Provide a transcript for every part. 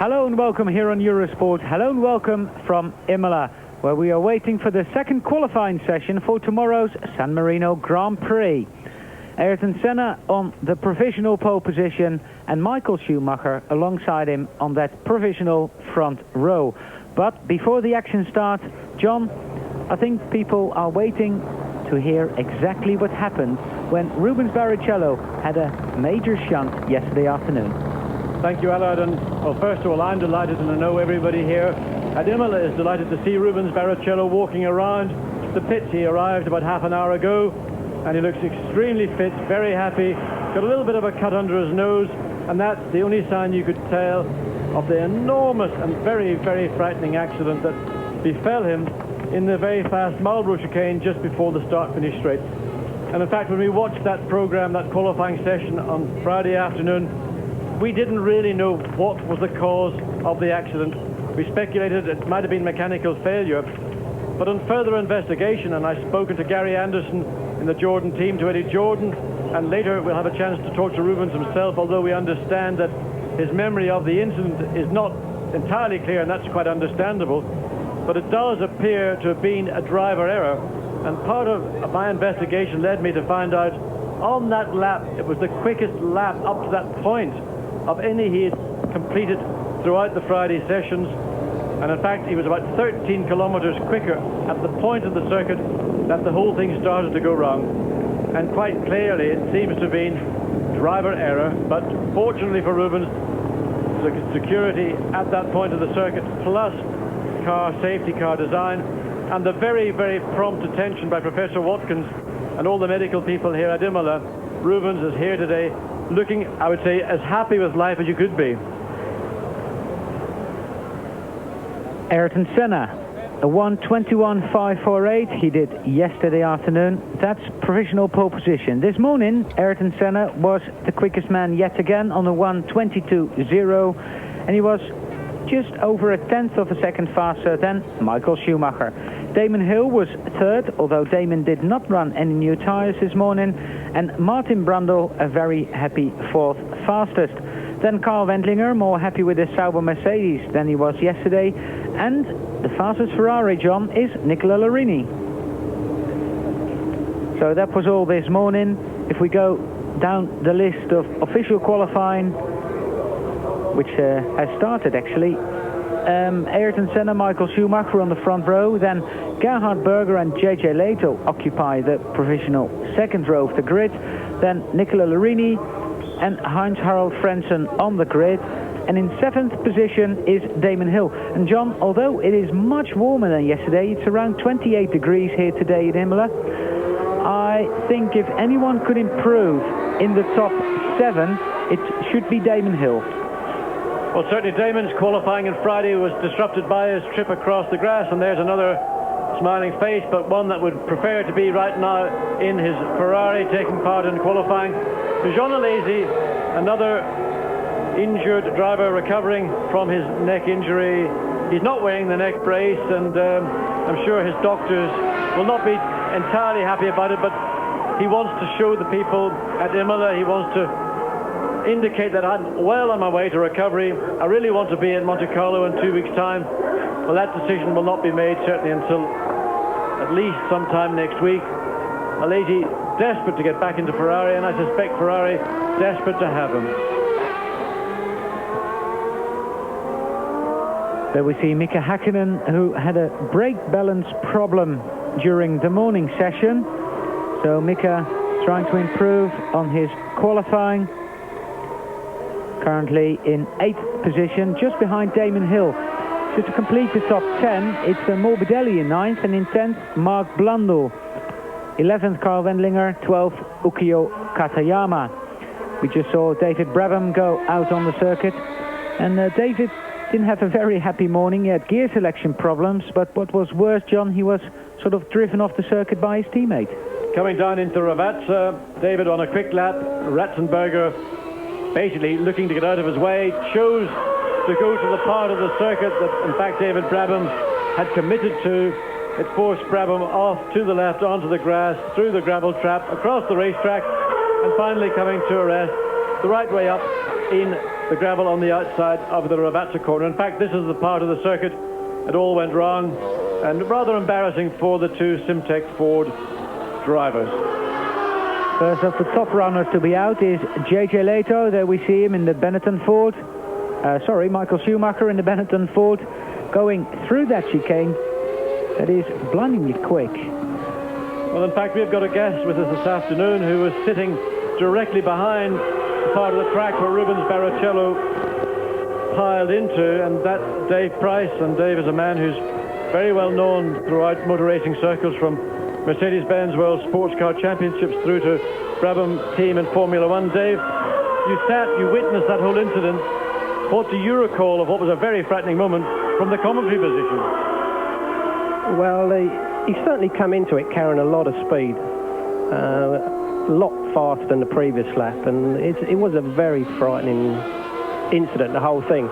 Hello and welcome here on Eurosport. Hello and welcome from Imola, where we are waiting for the second qualifying session for tomorrow's San Marino Grand Prix. Ayrton Senna on the provisional pole position and Michael Schumacher alongside him on that provisional front row. But before the action starts, John, I think people are waiting to hear exactly what happened when Rubens Barrichello had a major shunt yesterday afternoon. Thank you, Allard. And well, first of all, I'm delighted, and I know everybody here at Imola is delighted to see Rubens Barrichello walking around the pits. He arrived about half an hour ago, and he looks extremely fit, very happy. Got a little bit of a cut under his nose, and that's the only sign you could tell of the enormous and very, very frightening accident that befell him in the very fast Marlborough chicane just before the start-finish straight. And in fact, when we watched that program, that qualifying session on Friday afternoon, we didn't really know what was the cause of the accident. We speculated it might have been mechanical failure, but on further investigation, and I've spoken to Gary Anderson in the Jordan team, to Eddie Jordan, and later we'll have a chance to talk to Rubens himself, although we understand that his memory of the incident is not entirely clear, and that's quite understandable, but it does appear to have been a driver error. And part of my investigation led me to find out on that lap, it was the quickest lap up to that point of any he had completed throughout the Friday sessions. And in fact, he was about 13 kilometers quicker at the point of the circuit that the whole thing started to go wrong. And quite clearly, it seems to have been driver error, but fortunately for Rubens, the security at that point of the circuit, plus safety car design, and the very, very prompt attention by Professor Watkins and all the medical people here at Imola, Rubens is here today looking, I would say, as happy with life as you could be. Ayrton Senna, a 1:21.548 he did yesterday afternoon. That's provisional pole position. This morning, Ayrton Senna was the quickest man yet again on a 1:22.0, and he was just over a tenth of a second faster than Michael Schumacher. Damon Hill was third, although Damon did not run any new tyres this morning, and Martin Brundle a very happy fourth fastest. Then Carl Wendlinger, more happy with his Sauber Mercedes than he was yesterday, and the fastest Ferrari, John, is Nicola Larini. So that was all this morning. If we go down the list of official qualifying, which has started actually, Ayrton Senna, Michael Schumacher on the front row, then Gerhard Berger and JJ Leto occupy the provisional second row of the grid, then Nicola Larini and Heinz-Harald Frentzen on the grid, and in seventh position is Damon Hill. And John, although it is much warmer than yesterday, it's around 28 degrees here today in Imola, I think if anyone could improve in the top 7, it should be Damon Hill. Well, certainly Damon's qualifying on Friday was disrupted by his trip across the grass, and there's another smiling face, but one that would prefer to be right now in his Ferrari taking part in qualifying. Jean Alesi, another injured driver recovering from his neck injury. He's not wearing the neck brace, and I'm sure his doctors will not be entirely happy about it, but he wants to show the people at Imola, he wants to indicate that I'm well on my way to recovery. I really want to be at Monte Carlo in 2 weeks' time. Well, that decision will not be made certainly until at least sometime next week. Alesi desperate to get back into Ferrari, and I suspect Ferrari desperate to have him. There we see Mika Häkkinen, who had a brake balance problem during the morning session. So Mika trying to improve on his qualifying. Currently in 8th position, just behind Damon Hill. So to complete the top 10, it's Morbidelli in 9th, and in 10th, Mark Blundell. 11th, Carl Wendlinger. 12th, Ukio Katayama. We just saw David Brabham go out on the circuit, and David didn't have a very happy morning. He had gear selection problems, but what was worse, John, he was sort of driven off the circuit by his teammate. Coming down into Ravazza, David on a quick lap, Ratzenberger basically looking to get out of his way, chose to go to the part of the circuit that in fact David Brabham had committed to. It forced Brabham off to the left onto the grass, through the gravel trap, across the racetrack, and finally coming to a rest the right way up in the gravel on the outside of the Ravazza corner. In fact, this is the part of the circuit it all went wrong, and rather embarrassing for the two Simtek Ford drivers. First of the top runners to be out is JJ Leto. There we see him in the Benetton Ford. Michael Schumacher in the Benetton Ford, going through that chicane that is blindingly quick. Well, in fact, we've got a guest with us this afternoon who was sitting directly behind the part of the track where Rubens Barrichello piled into, and that's Dave Price. And Dave is a man who's very well known throughout motor racing circles, from Mercedes-Benz World Sports Car Championships through to Brabham team in Formula One. Dave, you witnessed that whole incident. What do you recall of what was a very frightening moment from the commentary position? Well, he certainly come into it carrying a lot of speed, a lot faster than the previous lap, and it was a very frightening incident, the whole thing.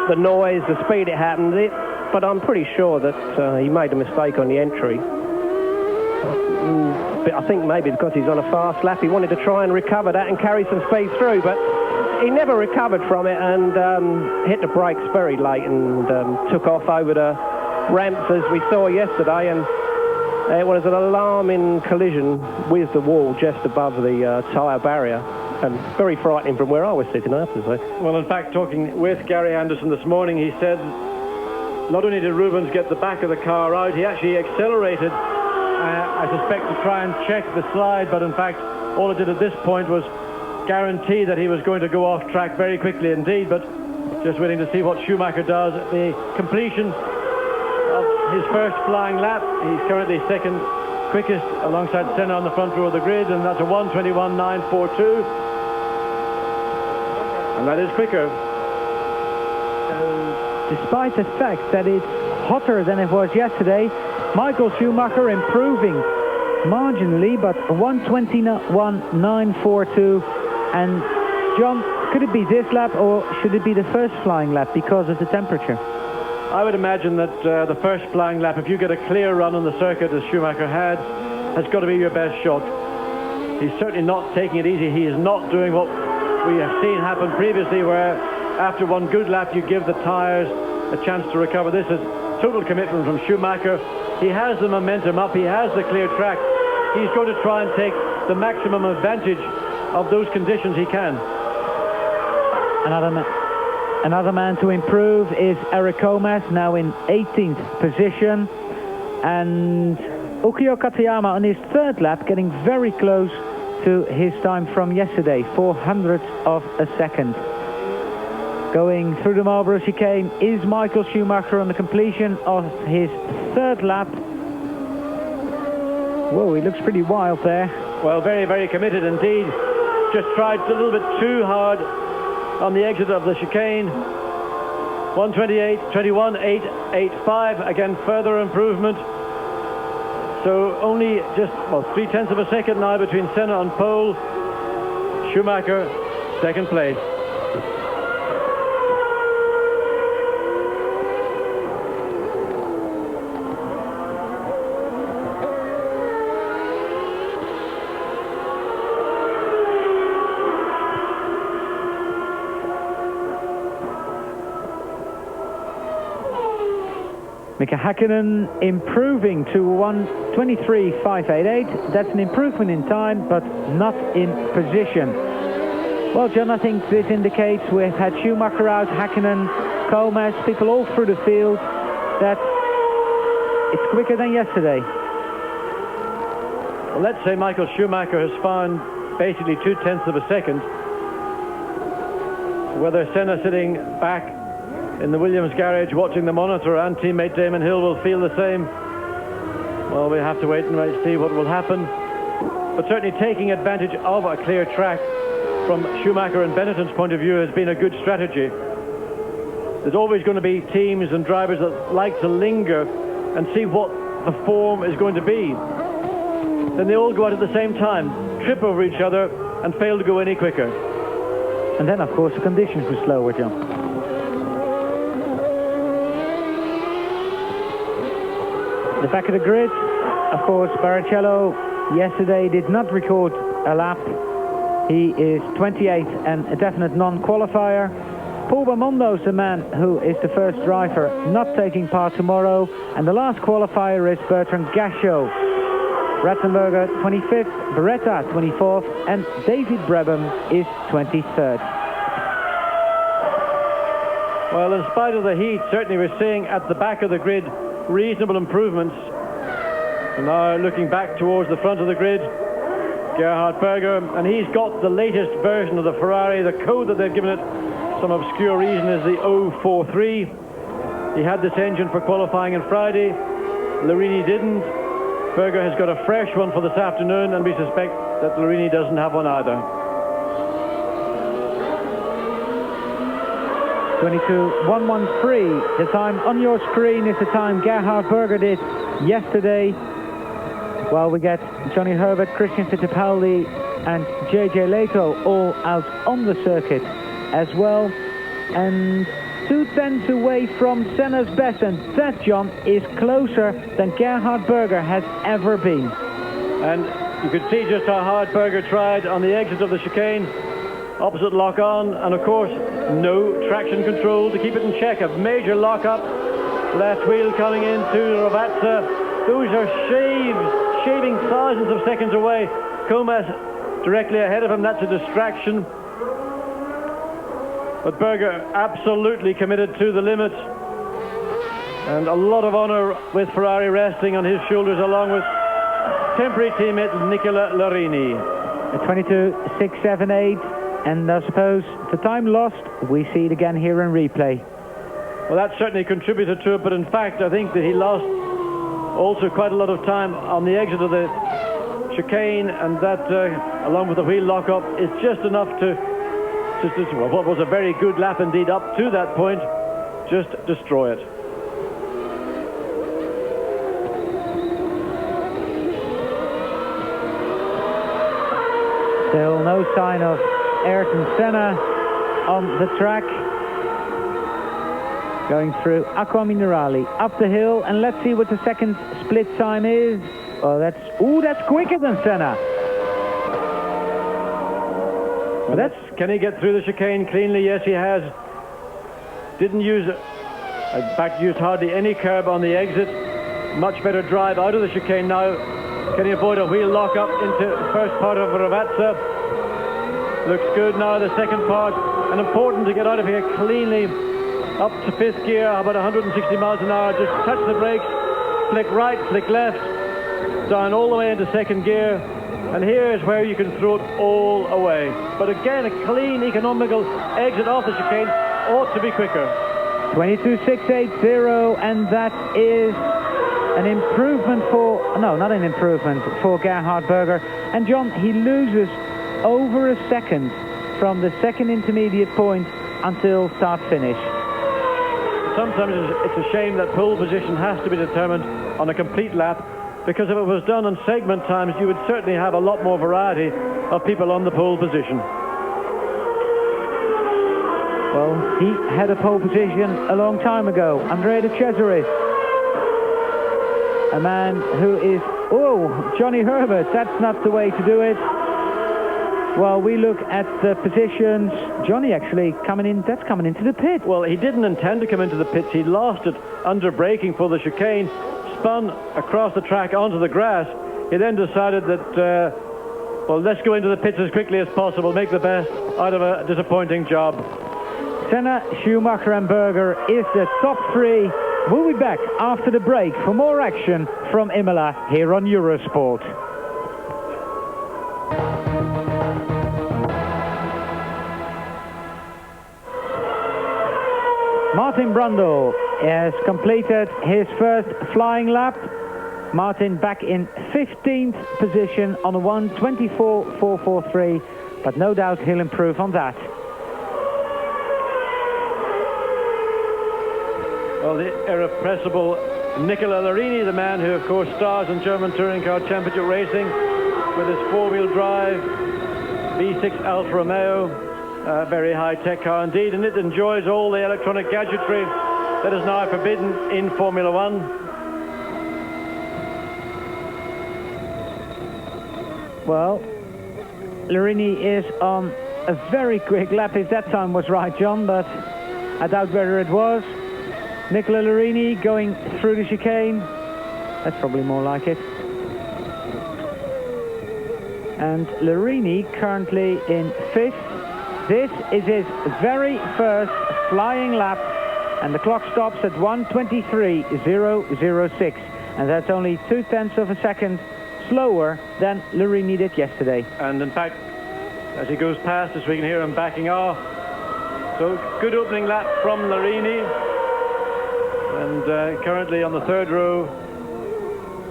The noise, the speed it happened, but I'm pretty sure that he made a mistake on the entry. But I think maybe because he's on a fast lap, he wanted to try and recover that and carry some speed through, but he never recovered from it, and hit the brakes very late and took off over the ramps as we saw yesterday, and it was an alarming collision with the wall just above the tyre barrier, and very frightening from where I was sitting, I have to say. Well, in fact, talking with Gary Anderson this morning, he said not only did Rubens get the back of the car out, he actually accelerated, I suspect, to try and check the slide, but in fact all it did at this point was guarantee that he was going to go off track very quickly indeed. But just waiting to see what Schumacher does at the completion of his first flying lap. He's currently second quickest alongside Senna on the front row of the grid, and that's a 1:21.942, and that is quicker. Despite the fact that it's hotter than it was yesterday, Michael Schumacher improving marginally, but 1:21.942. And John, could it be this lap, or should it be the first flying lap because of the temperature? I would imagine that the first flying lap, if you get a clear run on the circuit as Schumacher had, has got to be your best shot. He's certainly not taking it easy. He is not doing what we have seen happen previously, where after one good lap you give the tyres a chance to recover. This is total commitment from Schumacher. He has the momentum up, he has the clear track. He's going to try and take the maximum advantage of those conditions he can. Another man to improve is Eric Comas, now in 18th position, and Ukio Katayama on his third lap, getting very close to his time from yesterday, 400ths of a second. Going through the Marlboro chicane is Michael Schumacher on the completion of his third lap. Whoa, he looks pretty wild there. Well, very, very committed indeed. Just tried a little bit too hard on the exit of the chicane. 1:28.21.885, again further improvement. So only just 0.3 of a second now between Senna on pole. Schumacher second place. Mika Häkkinen improving to 1:23.588. That's an improvement in time, but not in position. Well, John, I think this indicates we've had Schumacher out, Häkkinen, Comas, people all through the field, that it's quicker than yesterday. Well, let's say Michael Schumacher has found basically 0.2 of a second. Whether Senna sitting back in the Williams garage watching the monitor and teammate Damon Hill will feel the same, well, we have to wait and see what will happen. But certainly taking advantage of a clear track from Schumacher and Benetton's point of view has been a good strategy. There's always going to be teams and drivers that like to linger and see what the form is going to be. Then they all go out at the same time, trip over each other and fail to go any quicker. And then, of course, the conditions were slower, John. The back of the grid, of course, Barrichello yesterday did not record a lap. He is 28 and a definite non-qualifier. Paul Belmondo's the man who is the first driver not taking part tomorrow. And the last qualifier is Bertrand Gachot. Ratzenberger 25th, Beretta 24th, and David Brabham is 23rd. Well, in spite of the heat, certainly we're seeing at the back of the grid reasonable improvements. And now looking back towards the front of the grid, Gerhard Berger, and he's got the latest version of the Ferrari. The code that they've given it, some obscure reason, is the 043. He had this engine for qualifying on Friday. Larini didn't. Berger has got a fresh one for this afternoon, and we suspect that Larini doesn't have one either. 22.113. The time on your screen is the time Gerhard Berger did yesterday. While we get Johnny Herbert, Christian Fittipaldi and JJ Leto all out on the circuit as well. And 2/10 away from Senna's best, and that, John, is closer than Gerhard Berger has ever been. And you could see just how hard Berger tried on the exit of the chicane. Opposite lock-on, and of course no traction control to keep it in check. A major lock-up. Left wheel coming into Rovazza. Those are shaving thousands of seconds away. Comas directly ahead of him. That's a distraction. But Berger absolutely committed to the limit. And a lot of honour with Ferrari resting on his shoulders, along with temporary teammate Nicola Larini. 22.678. And I suppose the time lost, we see it again here in replay. Well, that certainly contributed to it, but in fact, I think that he lost also quite a lot of time on the exit of the chicane, and that, along with the wheel lock-up, is just enough to well, what was a very good lap indeed up to that point, just destroy it. Still no sign of Ayrton Senna on the track. Going through Acqua Minerale up the hill, and let's see what the second split time is. Oh, that's quicker than Senna. Well, can he get through the chicane cleanly? Yes, he has. Didn't use, in fact, used hardly any curb on the exit. Much better drive out of the chicane now. Can he avoid a wheel lock-up into the first part of Rovazza? Looks good now, the second part. And important to get out of here cleanly. Up to fifth gear, about 160 miles an hour. Just touch the brakes, flick right, flick left. Down all the way into second gear. And here is where you can throw it all away. But again, a clean, economical exit off the chicane ought to be quicker. 22.680, and that is an improvement for... No, not an improvement for Gerhard Berger. And John, he loses over a second from the second intermediate point until start-finish. Sometimes it's a shame that pole position has to be determined on a complete lap, because if it was done on segment times, you would certainly have a lot more variety of people on the pole position. Well, he had a pole position a long time ago. Andrea De Cesaris, a man who is... Oh, Johnny Herbert, that's not the way to do it. Well, we look at the positions. Johnny actually coming into the pit. Well, he didn't intend to come into the pits. He lost it under braking for the chicane, spun across the track onto the grass. He then decided that, well, let's go into the pits as quickly as possible, make the best out of a disappointing job. Senna, Schumacher and Berger is the top three. We'll be back after the break for more action from Imola here on Eurosport. Martin Brundle has completed his first flying lap. Martin back in 15th position on a 1:24.443, but no doubt he'll improve on that. Well, the irrepressible Nicola Larini, the man who, of course, stars in German Touring Car Championship racing with his four-wheel drive V6 Alfa Romeo. Very high-tech car indeed, and it enjoys all the electronic gadgetry that is now forbidden in Formula One. Well, Larini is on a very quick lap, if that time was right, John, but I doubt whether it was. Nicola Larini going through the chicane. That's probably more like it. And Larini currently in 5th. This is his very first flying lap, and the clock stops at 1:23.006, and that's only 0.2 of a second slower than Larini did yesterday. And in fact, as he goes past us, we can hear him backing off. So good opening lap from Larini, and currently on the 3rd row.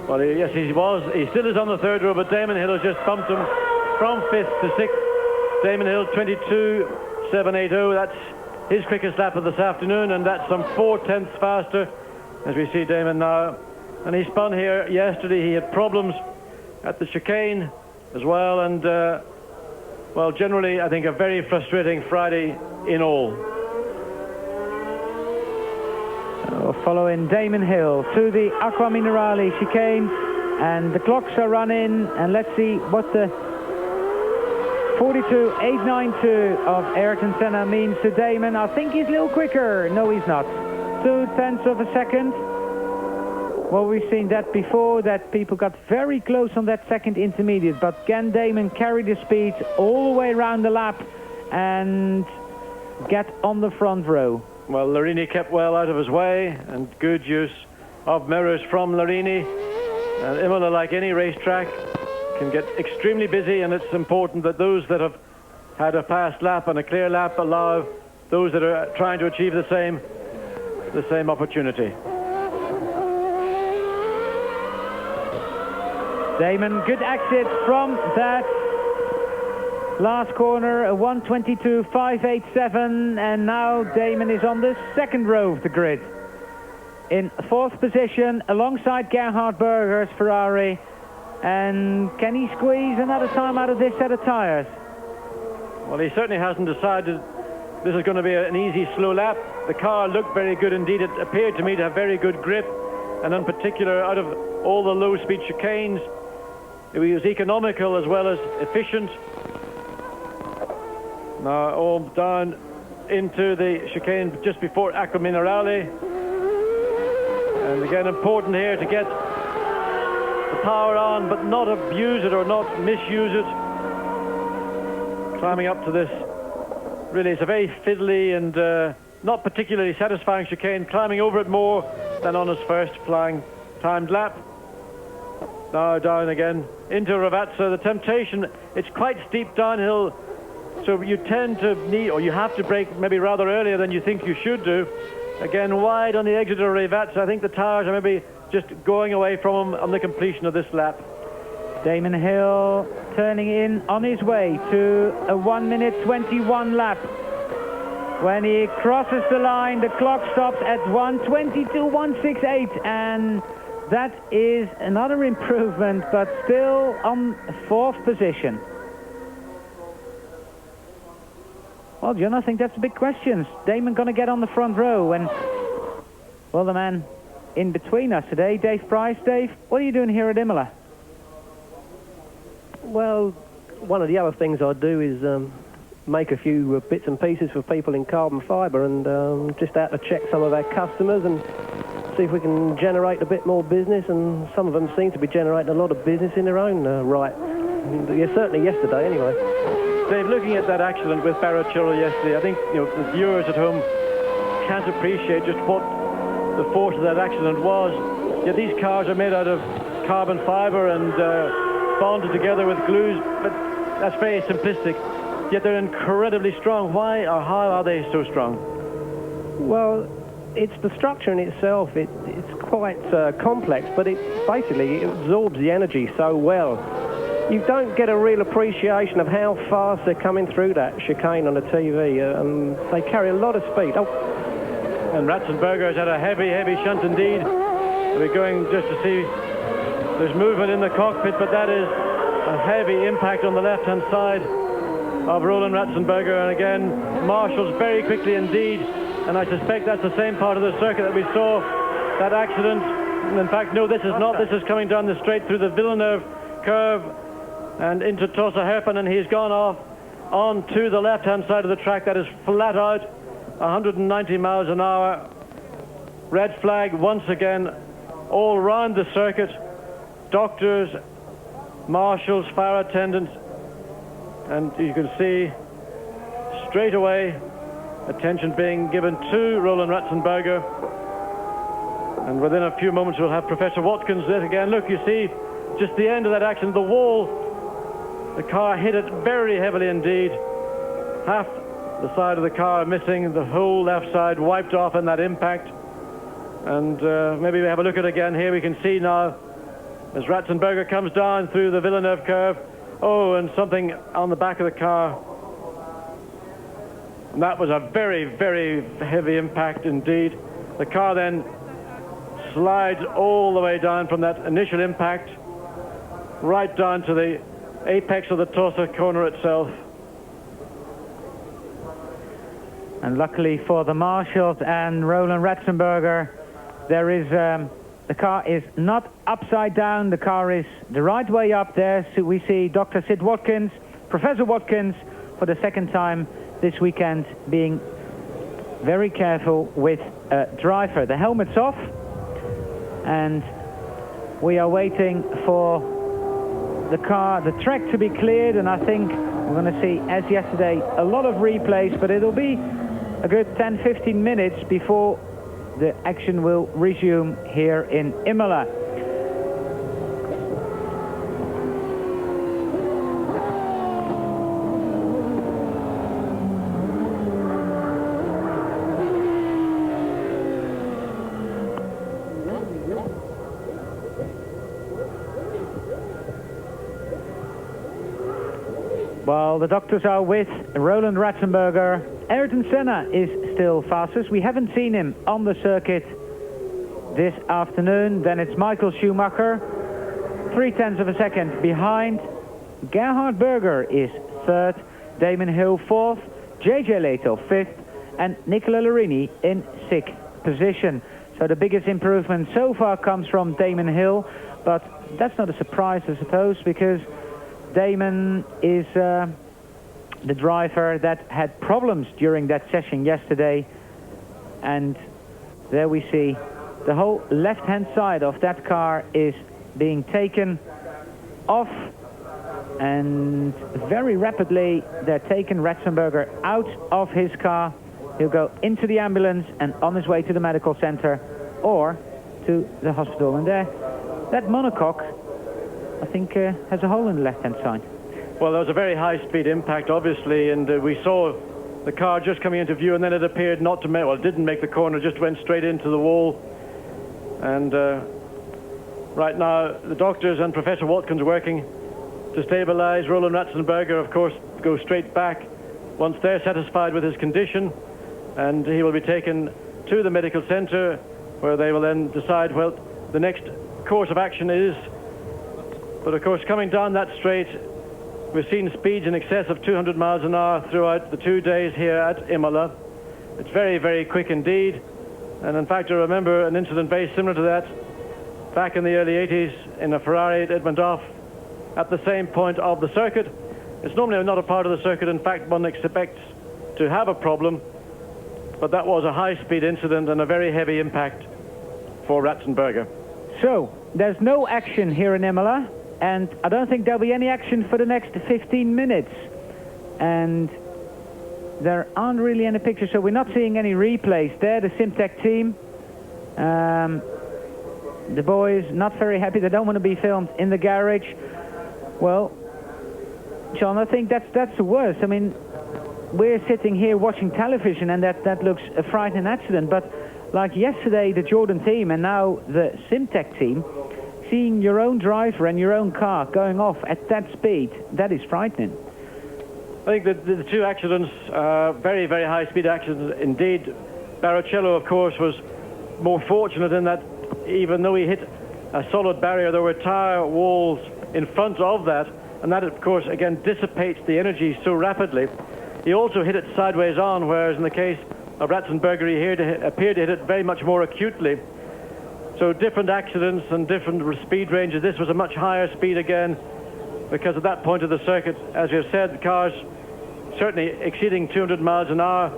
Well, yes, he still is on the 3rd row, but Damon Hill has just bumped him from 5th to 6th. Damon Hill 22.780. That's his quickest lap of this afternoon, and that's some 0.4 faster as we see Damon now. And he spun here yesterday. He had problems at the chicane as well, and well, generally I think a very frustrating Friday in all. We'll follow in Damon Hill to the Acqua Minerale chicane, and the clocks are running, and let's see what the 42.892 of Ayrton Senna means to Damon. I think he's a little quicker. No, he's not. 0.2 of a second. Well, we've seen that before, that people got very close on that second intermediate, but can Damon carry the speed all the way around the lap and get on the front row? Well, Larini kept well out of his way, and good use of mirrors from Larini. And Imola, like any racetrack, can get extremely busy, and it's important that those that have had a fast lap and a clear lap allow those that are trying to achieve the same opportunity. Damon, good exit from that last corner, a 1:22.587, and now Damon is on the 2nd row of the grid. In 4th position, alongside Gerhard Berger's Ferrari. And can he squeeze another time out of this set of tyres? Well, he certainly hasn't decided this is going to be an easy, slow lap. The car looked very good indeed. It appeared to me to have very good grip, and in particular, out of all the low-speed chicanes, it was economical as well as efficient. Now all down into the chicane just before Acqua Minerale. And again, important here to get the power on, but not abuse it or not misuse it. Climbing up to this, really, it's a very fiddly and not particularly satisfying chicane, climbing over it more than on his first flying timed lap. Now down again into Ravazza. The temptation, it's quite steep downhill, so you tend to need, or you have to brake maybe rather earlier than you think you should do. Again, wide on the exit of Ravazza. I think the tires are maybe just going away from him on the completion of this lap. Damon Hill turning in on his way to a 1:21 lap. When he crosses the line, the clock stops at 1:22.168, and that is another improvement, but still on 4th position. Well, John, I think that's a big question. Is Damon going to get on the front row? And, well, the man in between us today, Dave Price. Dave, what are you doing here at Imola? Well, one of the other things I do is make a few bits and pieces for people in carbon fibre, and just out to check some of our customers and see if we can generate a bit more business, and some of them seem to be generating a lot of business in their own right. Yeah, certainly yesterday anyway. Dave, looking at that accident with Barrichello yesterday, I think the viewers at home can't appreciate just what the force of that accident was. Yeah, these cars are made out of carbon fibre and bonded together with glues, but that's very simplistic. Yet they're incredibly strong. Why or how are they so strong? Well, it's the structure in itself. It's quite complex, but it absorbs the energy so well. You don't get a real appreciation of how fast they're coming through that chicane on the TV. They carry a lot of speed. Oh. And Ratzenberger has had a heavy, heavy shunt indeed. We're going just to see there's movement in the cockpit, but that is a heavy impact on the left-hand side of Roland Ratzenberger. And again, marshals very quickly indeed. And I suspect that's the same part of the circuit that we saw that accident. In fact, no, this is not. This is coming down the straight through the Villeneuve curve. and into Tossa Hairpin, and he's gone off on to the left-hand side of the track. That is flat out 190 miles an hour. Red flag once again all round the circuit. Doctors, marshals, fire attendants, and you can see straight away attention being given to Roland Ratzenberger. And within a few moments we'll have Professor Watkins there again. Look, you see just the end of that accident, the wall. The car hit it very heavily indeed. Half the side of the car missing, the whole left side wiped off in that impact. And maybe we have a look at it again here. We can see now as Ratzenberger comes down through the Villeneuve curve. Oh, and something on the back of the car. And that was a very, very heavy impact indeed. The car then slides all the way down from that initial impact right down to the apex of the Tossa corner itself. And luckily for the marshals and Roland Ratzenberger, there is the car is not upside down. The car is the right way up there. So we see Dr. Sid Watkins, Professor Watkins, for the second time this weekend, being very careful with a driver. The helmet's off, and we are waiting for the track to be cleared. And I think we're going to see, as yesterday, a lot of replays, but it'll be a good 10-15 minutes before the action will resume here in Imola. Well, the doctors are with Roland Ratzenberger. Ayrton Senna is still fastest. We haven't seen him on the circuit this afternoon. Then it's Michael Schumacher, 0.3 of a second behind. Gerhard Berger is third, Damon Hill fourth, JJ Leto fifth, and Nicola Larini in sixth position. So the biggest improvement so far comes from Damon Hill, but that's not a surprise, I suppose, because Damon is the driver that had problems during that session yesterday. And there we see the whole left-hand side of that car is being taken off, and very rapidly they're taking Ratzenberger out of his car. He'll go into the ambulance and on his way to the medical center or to the hospital. And there, that monocoque, I think, has a hole in the left-hand side. Well, there was a very high-speed impact, obviously, and we saw the car just coming into view, and then it appeared not to make, well, it didn't make the corner, just went straight into the wall. And right now, the doctors and Professor Watkins working to stabilize. Roland Ratzenberger, of course, goes straight back once they're satisfied with his condition, and he will be taken to the medical center, where they will then decide what the next course of action is. But of course, coming down that straight, we've seen speeds in excess of 200 miles an hour throughout the 2 days here at Imola. It's very, very quick indeed. And in fact, I remember an incident very similar to that back in the early 80s in a Ferrari at Edmundorf at the same point of the circuit. It's normally not a part of the circuit. In fact, one expects to have a problem. But that was a high-speed incident and a very heavy impact for Ratzenberger. So, there's no action here in Imola, and I don't think there'll be any action for the next 15 minutes. And there aren't really any pictures, so we're not seeing any replays there. The Simtech team, the boys, not very happy. They don't want to be filmed in the garage. Well, John, I think that's the worst. I mean, we're sitting here watching television, and that looks a frightening accident. But like yesterday, the Jordan team, and now the Simtech team, seeing your own driver and your own car going off at that speed, that is frightening. I think that the two accidents are very, very high-speed accidents indeed. Barrichello, of course, was more fortunate in that even though he hit a solid barrier, there were tire walls in front of that, and that, of course, again, dissipates the energy so rapidly. He also hit it sideways on, whereas in the case of Ratzenberger, he appeared to hit it very much more acutely. So different accidents and different speed ranges. This was a much higher speed again, because at that point of the circuit, as you've said, the car's certainly exceeding 200 miles an hour,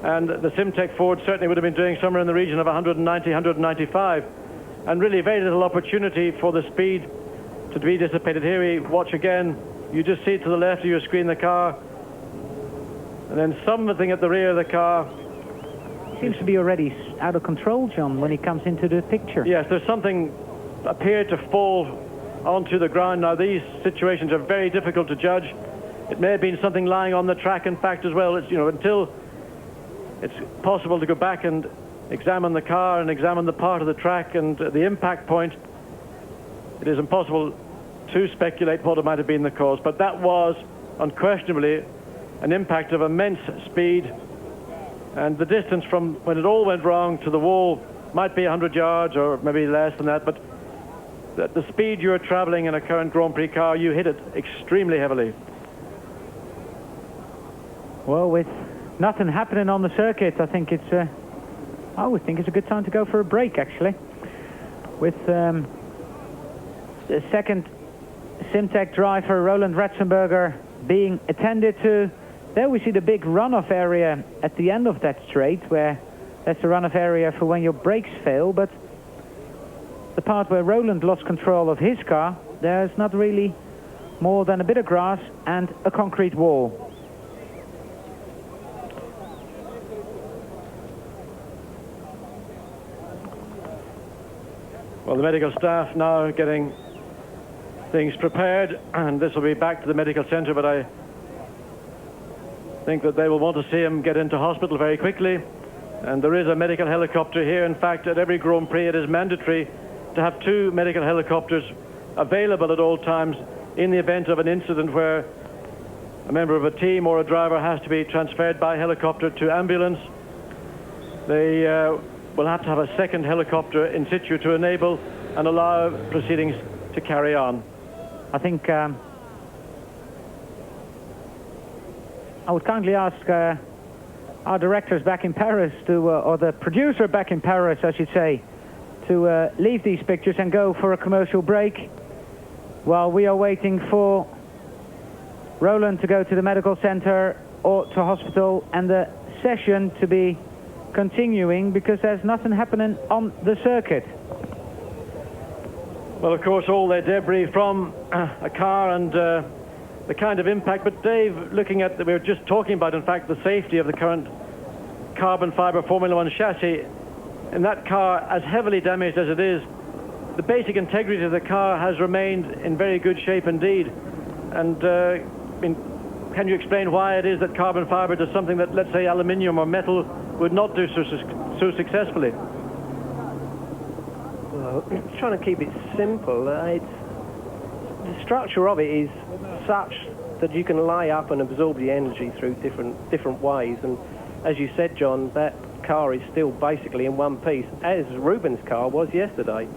and the Simtek Ford certainly would have been doing somewhere in the region of 190, 195, and really very little opportunity for the speed to be dissipated. Here we watch again. You just see to the left of your screen the car, and then something at the rear of the car. Seems to be already out of control, John, when he comes into the picture. Yes, there's something appeared to fall onto the ground. Now, these situations are very difficult to judge. It may have been something lying on the track, in fact, as well. It's, you know, until it's possible to go back and examine the car and examine the part of the track and the impact point, it is impossible to speculate what might have been the cause. But that was unquestionably an impact of immense speed, and the distance from when it all went wrong to the wall might be 100 yards or maybe less than that, but at the speed you're traveling in a current Grand Prix car, you hit it extremely heavily. Well, with nothing happening on the circuit, I think it's I would think it's a good time to go for a break, actually. With the second Simtek driver, Roland Ratzenberger, being attended to. There we see the big runoff area at the end of that straight, where that's the runoff area for when your brakes fail. But the part where Roland lost control of his car, there's not really more than a bit of grass and a concrete wall. Well, the medical staff now getting things prepared, and this will be back to the medical center, but I think that they will want to see him get into hospital very quickly. And there is a medical helicopter here. In fact, at every Grand Prix it is mandatory to have 2 medical helicopters available at all times in the event of an incident where a member of a team or a driver has to be transferred by helicopter to ambulance. They will have to have a second helicopter in situ to enable and allow proceedings to carry on. I think I would kindly ask our directors back in Paris to, or the producer back in Paris, I should say, to leave these pictures and go for a commercial break while we are waiting for Roland to go to the medical center or to hospital and the session to be continuing, because there's nothing happening on the circuit. Well, of course, all their debris from a car and the kind of impact. But Dave, looking at, we were just talking about, in fact, the safety of the current carbon fiber Formula One chassis. In that car, as heavily damaged as it is, the basic integrity of the car has remained in very good shape indeed. And I mean, can you explain why it is that carbon fiber does something that, let's say, aluminium or metal would not do so successfully? Well, trying to keep it simple. The structure of it is such that you can lay up and absorb the energy through different ways. And as you said, John, that car is still basically in one piece, as Ruben's car was yesterday.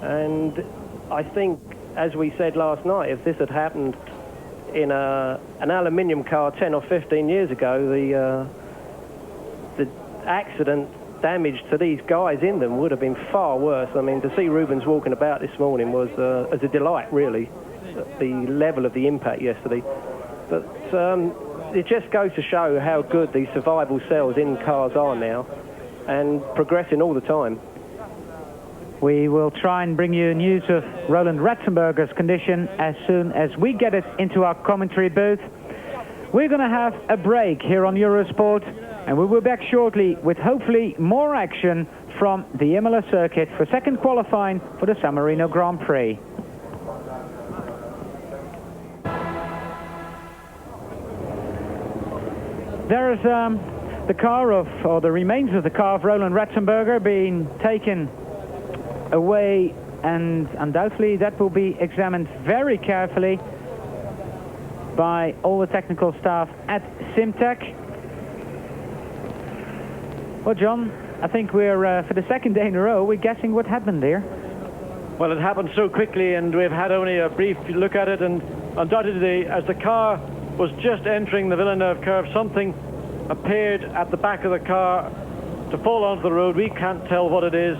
And I think, as we said last night, if this had happened in an aluminium car 10 or 15 years ago, the accident damage to these guys in them would have been far worse. I mean, to see Rubens walking about this morning was as a delight, really, the level of the impact yesterday. But it just goes to show how good these survival cells in cars are now, and progressing all the time. We will try and bring you news of Roland Ratzenberger's condition as soon as we get it into our commentary booth. We're going to have a break here on Eurosport, and we'll be back shortly with hopefully more action from the Imola circuit for second qualifying for the San Marino Grand Prix. There is the car of, or the remains of the car of Roland Ratzenberger being taken away, and undoubtedly that will be examined very carefully by all the technical staff at Simtek. Well, John, I think we're for the second day in a row, we're guessing what happened there. Well, it happened so quickly, and we've had only a brief look at it, and undoubtedly, as the car was just entering the Villeneuve curve, something appeared at the back of the car to fall onto the road. We can't tell what it is.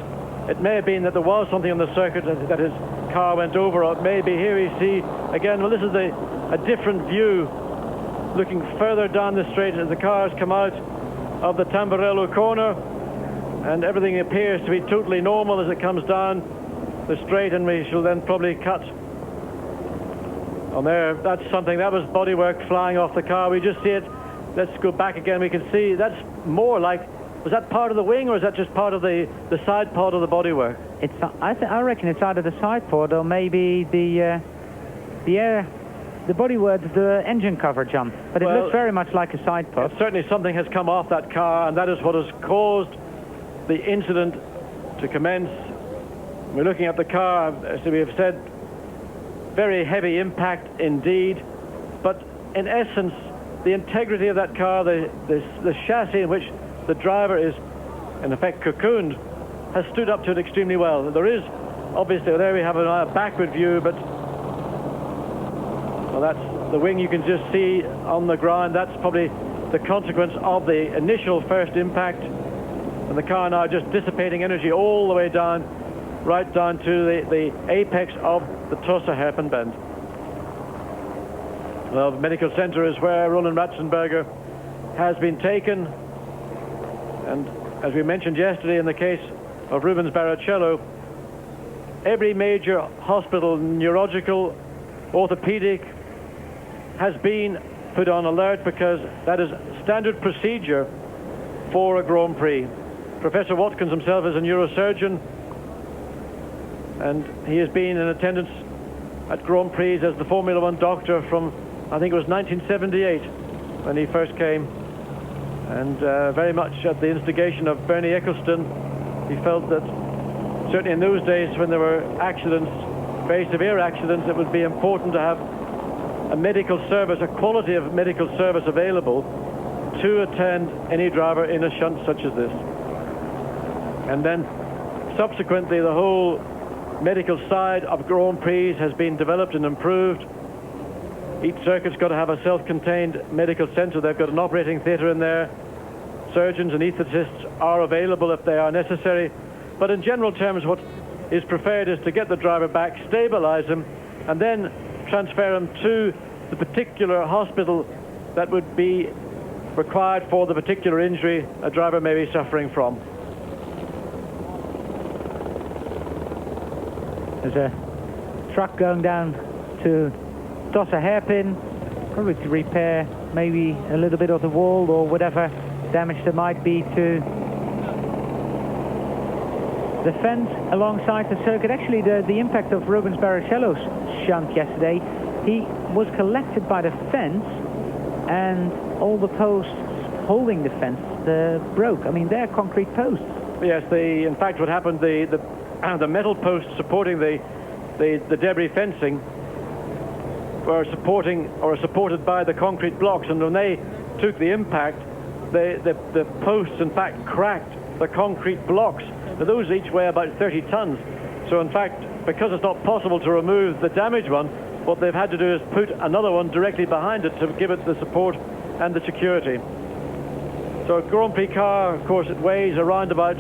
It may have been that there was something on the circuit that his car went over, or it may be, here we see Again, well, this is a different view, looking further down the straight as the cars come out of the Tamburello corner, and everything appears to be totally normal as it comes down the straight, and we shall then probably cut on there. That's something, that was bodywork flying off the car. We just see it. Let's go back again. We can see that's more like, was that part of the wing, or is that just part of the side pod of the bodywork? It's I reckon it's either the side pod or maybe the bodywork, the engine cover, John. But it looks very much like a side pod. Certainly something has come off that car, and that is what has caused the incident to commence. We're looking at the car, as we have said, very heavy impact indeed, but in essence the integrity of that car, the chassis in which the driver is in effect cocooned, has stood up to it extremely well. There is obviously, there we have a backward view, but well, that's the wing you can just see on the ground. That's probably the consequence of the initial first impact, and the car now just dissipating energy all the way down, right down to the apex of the Tossa hairpin bend. Well, the medical center is where Roland Ratzenberger has been taken, and as we mentioned yesterday in the case of Rubens Barrichello, every major hospital, neurological, orthopedic, has been put on alert, because that is standard procedure for a Grand Prix. Professor Watkins himself is a neurosurgeon, and he has been in attendance at Grand Prix as the Formula One doctor from, I think it was 1978 when he first came, and very much at the instigation of Bernie Ecclestone. He felt that certainly in those days when there were accidents, very severe accidents, it would be important to have a medical service, a quality of medical service available to attend any driver in a shunt such as this. And then subsequently the whole medical side of Grand Prix has been developed and improved. Each circuit's got to have a self-contained medical center. They've got an operating theater in there. Surgeons and anesthetists are available if they are necessary. But in general terms, what is preferred is to get the driver back, stabilize him, and then transfer him to the particular hospital that would be required for the particular injury a driver may be suffering from. There's a truck going down to Tossa hairpin, probably to repair maybe a little bit of the wall or whatever damage there might be to the fence alongside the circuit. Actually, the impact of Rubens Barrichello's shunt yesterday, he was collected by the fence, and all the posts holding the fence broke. I mean, they're concrete posts. Yes, in fact what happened, the metal posts supporting the debris fencing were supported by the concrete blocks, and when they took the impact, the posts in fact cracked the concrete blocks. Now, those each weigh about 30 tons. So in fact, because it's not possible to remove the damaged one, what they've had to do is put another one directly behind it to give it the support and the security. So a Grand Prix car, of course, it weighs around about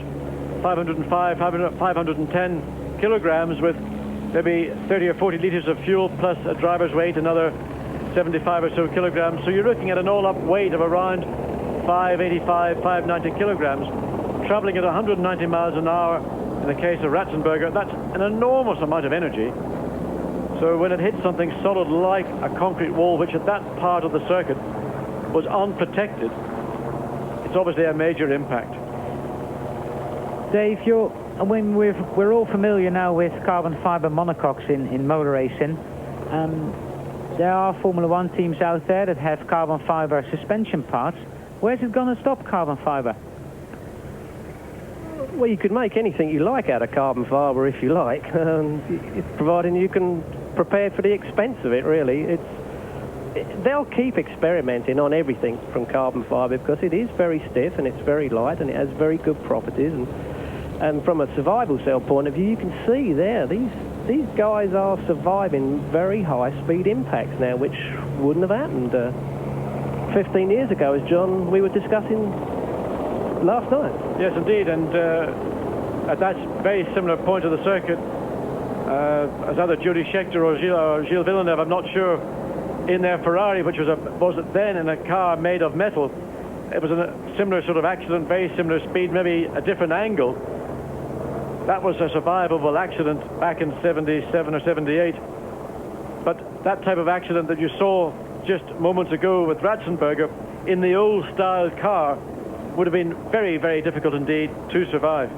510 kilograms, with maybe 30 or 40 liters of fuel plus a driver's weight, another 75 or so kilograms. So you're looking at an all-up weight of around 585, 590 kilograms, traveling at 190 miles an hour. In the case of Ratzenberger, that's an enormous amount of energy. So when it hits something solid like a concrete wall, which at that part of the circuit was unprotected, it's obviously a major impact. Dave, we're all familiar now with carbon fiber monocoques in motor racing. There are Formula One teams out there that have carbon fiber suspension parts. Where's it going to stop carbon fiber? Well, you could make anything you like out of carbon fiber if you like, providing you can prepare for the expense of it, really. They'll keep experimenting on everything from carbon fiber, because it is very stiff and it's very light and it has very good properties. And from a survival cell point of view, you can see there, these guys are surviving very high-speed impacts now, which wouldn't have happened 15 years ago, as John, we were discussing last night. Yes, indeed, and at that very similar point of the circuit, as either Jody Scheckter or Gilles Villeneuve, I'm not sure, in their Ferrari, which was then in a car made of metal. It was a similar sort of accident, very similar speed, maybe a different angle. That was a survivable accident back in 77 or 78. But that type of accident that you saw just moments ago with Ratzenberger in the old style car would have been very, very difficult indeed to survive.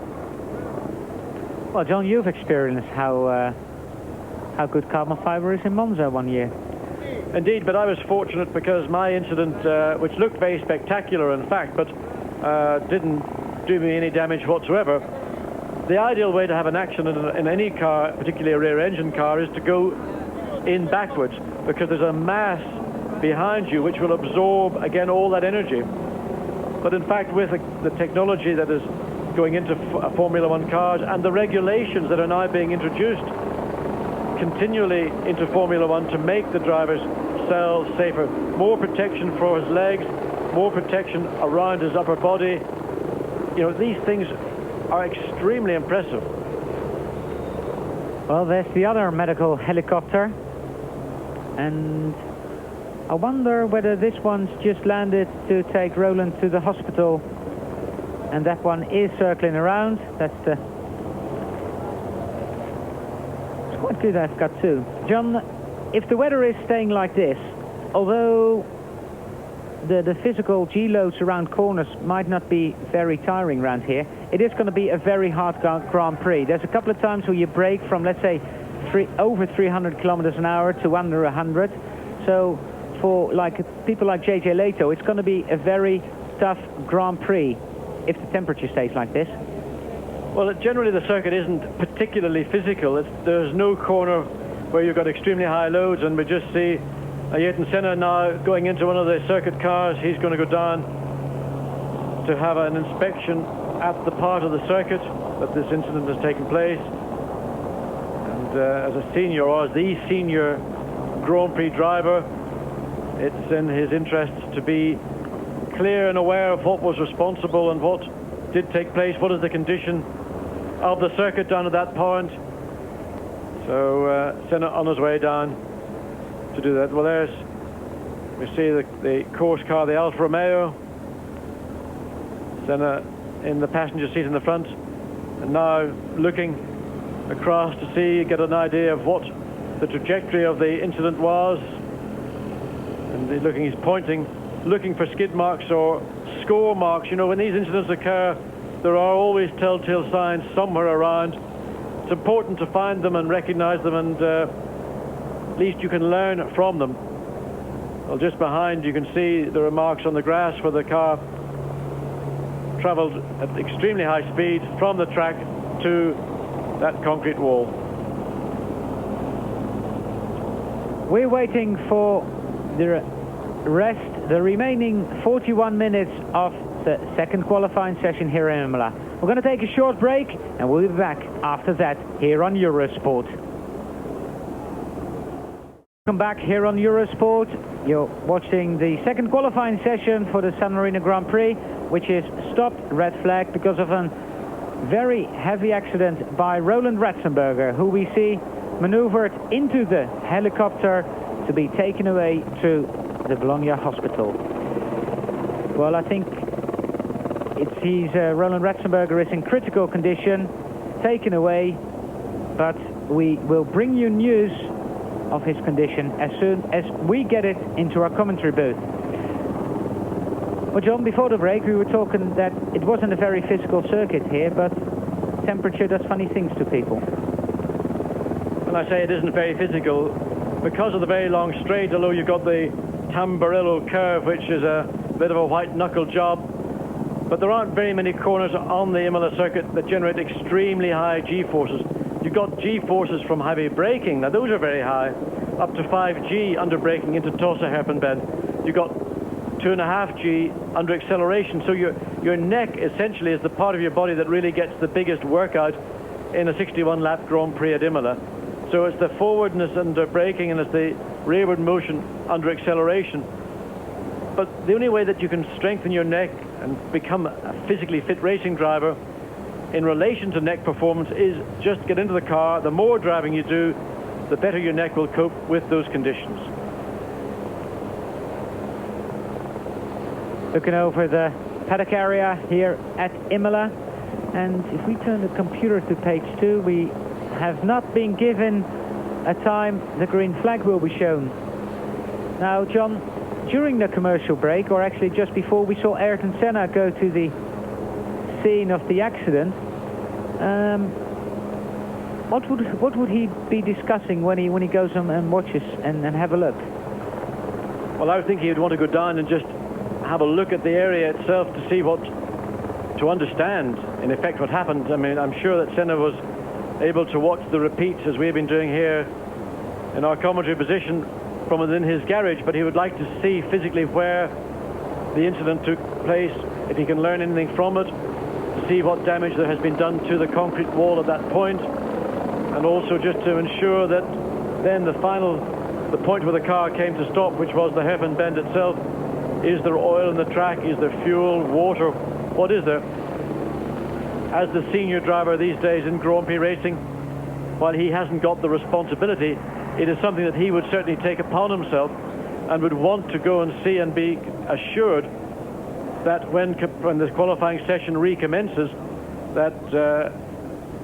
Well, John, you've experienced how good carbon fiber is in Monza one year. Indeed, but I was fortunate because my incident, which looked very spectacular in fact, but didn't do me any damage whatsoever. The ideal way to have an accident in any car, particularly a rear engine car, is to go in backwards, because there's a mass behind you which will absorb again all that energy. But in fact, with the technology that is going into Formula One cars and the regulations that are now being introduced continually into Formula One to make the drivers cells safer, more protection for his legs, more protection around his upper body, you know, these things are extremely impressive. Well, there's the other medical helicopter, and I wonder whether this one's just landed to take Roland to the hospital, and that one is circling around. That's the... It's quite good I've got two. John, if the weather is staying like this, although the physical G-loads around corners might not be very tiring around here, it is going to be a very hard Grand Prix. There's a couple of times where you break from, let's say, over 300 kilometers an hour to under 100. So for people like JJ Leto, it's going to be a very tough Grand Prix if the temperature stays like this. Well, generally the circuit isn't particularly physical. There's no corner where you've got extremely high loads, and we just see Ayrton Senna now going into one of the circuit cars. He's going to go down to have an inspection at the part of the circuit that this incident has taken place. And as a senior, or as the senior Grand Prix driver, it's in his interests to be clear and aware of what was responsible and what did take place, what is the condition of the circuit down at that point. So Senna on his way down to do that. Well, we see the course car, the Alfa Romeo. Senna in the passenger seat in the front, and now looking across to get an idea of what the trajectory of the incident was. And he's pointing, looking for skid marks or score marks. You know, when these incidents occur, there are always telltale signs somewhere around. It's important to find them and recognize them, and at least you can learn from them. Well, just behind you can see the remarks on the grass where the car traveled at extremely high speed from the track to that concrete wall. We're waiting for the remaining 41 minutes of the second qualifying session here in Imola. We're going to take a short break, and we'll be back after that here on Eurosport. Welcome back here on Eurosport. You're watching the second qualifying session for the San Marino Grand Prix, which is stopped, red flag, because of a very heavy accident by Roland Ratzenberger, who we see maneuvered into the helicopter to be taken away to the Bologna Hospital. Well, I think Roland Ratzenberger is in critical condition, taken away, but we will bring you news of his condition as soon as we get it into our commentary booth. Well, John, before the break we were talking that it wasn't a very physical circuit here, but temperature does funny things to people. When I say it isn't very physical, because of the very long straight, although you've got the Tamburello curve, which is a bit of a white knuckle job, but there aren't very many corners on the Imola circuit that generate extremely high G-forces. You've got G-forces from heavy braking. Now those are very high, up to 5G under braking into Tosa hairpin bend. You've got 2.5G under acceleration. So your neck essentially is the part of your body that really gets the biggest workout in a 61-lap Grand Prix at Imola. So it's the forwardness under braking and it's the rearward motion under acceleration. But the only way that you can strengthen your neck and become a physically fit racing driver in relation to neck performance is just get into the car. The more driving you do, the better your neck will cope with those conditions. Looking over the paddock area here at Imola, and if we turn the computer to page 2, we have not been given a time the green flag will be shown. Now, John, during the commercial break, or actually just before, we saw Ayrton Senna go to the scene of the accident. What would he be discussing when he goes and watches and have a look? Well, I think he would want to go down and just have a look at the area itself to see to understand, in effect, what happened. I mean, I'm sure that Senna was able to watch the repeats as we've been doing here in our commentary position from within his garage, but he would like to see physically where the incident took place, if he can learn anything from it, to see what damage there has been done to the concrete wall at that point, and also just to ensure that then the point where the car came to stop, which was the hairpin bend itself, is there oil in the track, is there fuel, water, what is there? As the senior driver these days in Grand Prix racing, while he hasn't got the responsibility, it is something that he would certainly take upon himself and would want to go and see and be assured that when the qualifying session recommences, that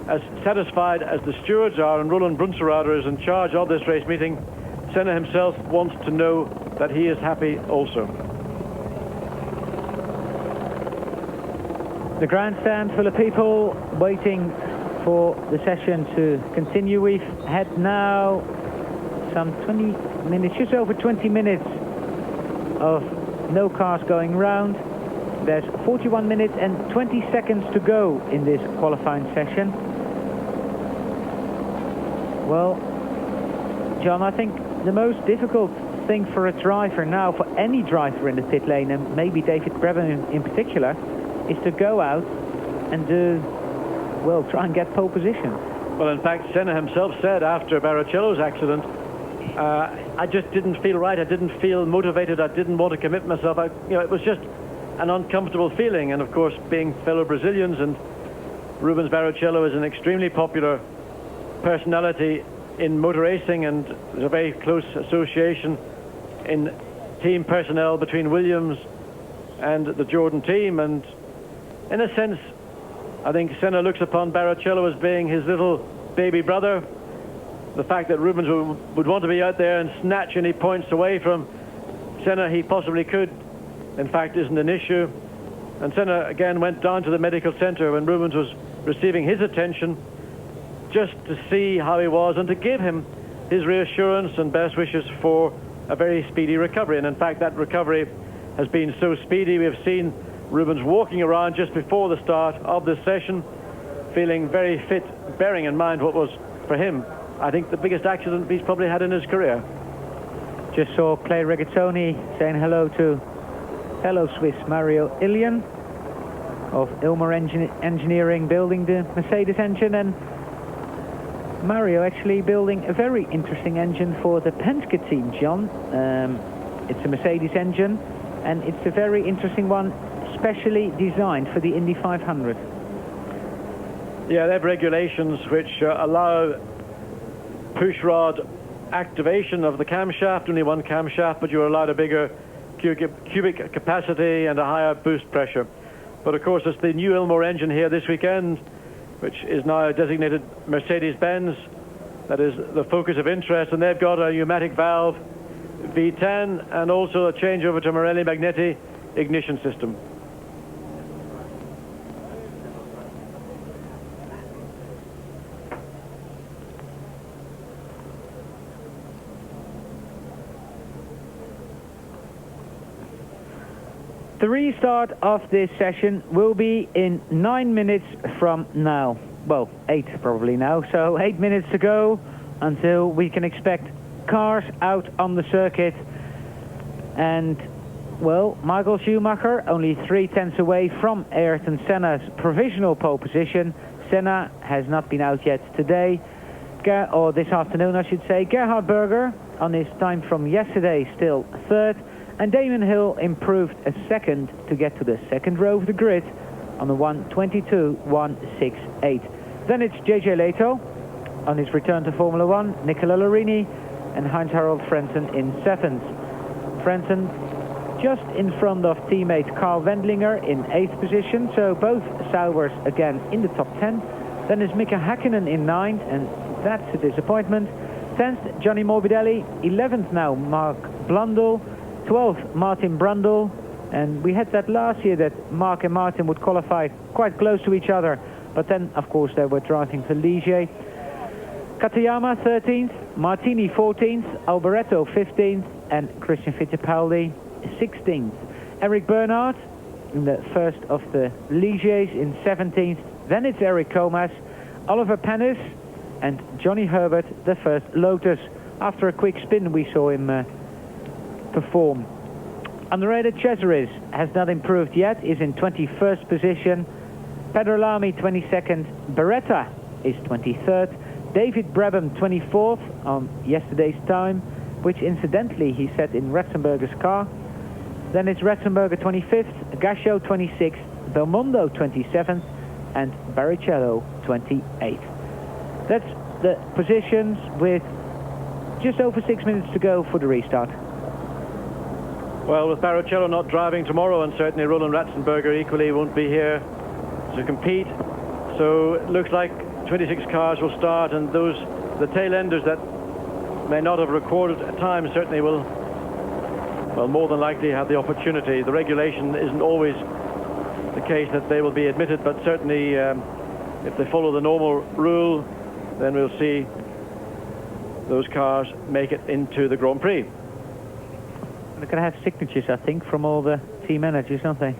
as satisfied as the stewards are, and Roland Brunserauder is in charge of this race meeting, Senna himself wants to know that he is happy also. The grandstand full of people waiting for the session to continue. We've had now some 20 minutes, just over 20 minutes of no cars going round. There's 41 minutes and 20 seconds to go in this qualifying session. Well, John, I think the most difficult thing for a driver now, for any driver in the pit lane, and maybe David Brabham in particular, is to go out and try and get pole position. Well, in fact, Senna himself said after Barrichello's accident, I just didn't feel right, I didn't feel motivated, I didn't want to commit myself. It was just an uncomfortable feeling, and of course, being fellow Brazilians, and Rubens Barrichello is an extremely popular personality in motor racing, and there's a very close association in team personnel between Williams and the Jordan team, and in a sense, I think Senna looks upon Barrichello as being his little baby brother. The fact that Rubens would want to be out there and snatch any points away from Senna he possibly could, in fact, isn't an issue. And Senna again went down to the medical center when Rubens was receiving his attention, just to see how he was and to give him his reassurance and best wishes for a very speedy recovery. And in fact, that recovery has been so speedy. We have seen Rubens walking around just before the start of this session, feeling very fit, bearing in mind what was, for him, I think the biggest accident he's probably had in his career. Just saw Clay Regazzoni saying hello to fellow Swiss Mario Ilian of Ilmor Engineering, building the Mercedes engine, and Mario actually building a very interesting engine for the Penske team, John. It's a Mercedes engine, and it's a very interesting one, specially designed for the Indy 500. Yeah, they have regulations which allow pushrod activation of the camshaft, only one camshaft, but you're allowed a bigger cubic capacity and a higher boost pressure. But of course, it's the new Ilmor engine here this weekend, which is now designated Mercedes-Benz. That is the focus of interest, and they've got a pneumatic valve V10 and also a changeover to Marelli Magnetti ignition system. The restart of this session will be in 9 minutes from now. Well, 8 probably now. So 8 minutes to go until we can expect cars out on the circuit. And, well, Michael Schumacher only 3/10 away from Ayrton Senna's provisional pole position. Senna has not been out yet today, or this afternoon I should say. Gerhard Berger on his time from yesterday still third. And Damon Hill improved a second to get to the second row of the grid on the 1:22.168. Then it's JJ Leto on his return to Formula One, Nicola Larini and Heinz-Harald Frentzen in 7th. Frentzen just in front of teammate Carl Wendlinger in 8th position, so both Saubers again in the top 10. Then is Mika Häkkinen in 9th, and that's a disappointment. 10th, Johnny Morbidelli. 11th now, Mark Blundell. 12th, Martin Brundle. And we had that last year that Mark and Martin would qualify quite close to each other. But then, of course, they were driving for Ligier. Katayama 13th, Martini 14th, Alboreto 15th, and Christian Fittipaldi 16th. Eric Bernard in the first of the Ligiers in 17th. Then it's Eric Comas, Oliver Panis, and Johnny Herbert, the first Lotus. After a quick spin, we saw him perform. Underrated Cesaris has not improved yet, is in 21st position. Pedro Lamy 22nd, Beretta is 23rd, David Brabham 24th on yesterday's time, which incidentally he set in Ratzenberger's car. Then it's Ratzenberger 25th, Gasio 26th, Belmondo 27th, and Barrichello 28th. That's the positions with just over 6 minutes to go for the restart. Well, with Barrichello not driving tomorrow, and certainly Roland Ratzenberger equally won't be here to compete, so it looks like 26 cars will start, and the tail enders that may not have recorded a time certainly will, well, more than likely have the opportunity. The regulation isn't always the case that they will be admitted, but certainly if they follow the normal rule, then we'll see those cars make it into the Grand Prix. They're going to have signatures, I think, from all the team managers, aren't they?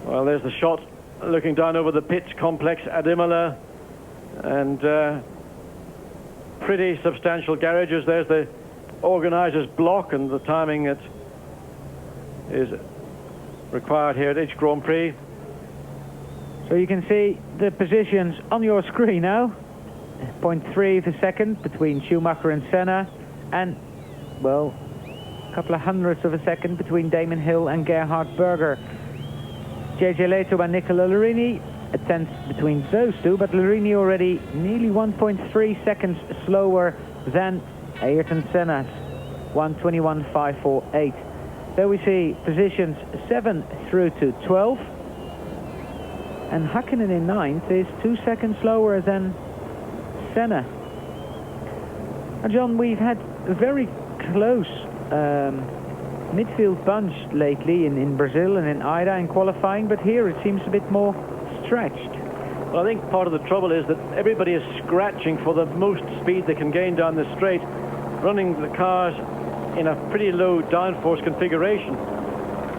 Well, there's the shot looking down over the pits complex at Imola, and pretty substantial garages. There's the organisers' block and the timing that is required here at each Grand Prix. So you can see the positions on your screen now. 0.3 of a second between Schumacher and Senna, and, well, a couple of hundredths of a second between Damon Hill and Gerhard Berger. JJ Leto and Nicola Larini, a tenth between those two, but Larini already nearly 1.3 seconds slower than Ayrton Senna's 1:21.548. There we see positions 7 through to 12, and Häkkinen in 9th is 2 seconds slower than Senna. And John, we've had a very close midfield bunch lately in Brazil and in Ida in qualifying, but here it seems a bit more stretched. Well, I think part of the trouble is that everybody is scratching for the most speed they can gain down the straight, running the cars in a pretty low downforce configuration.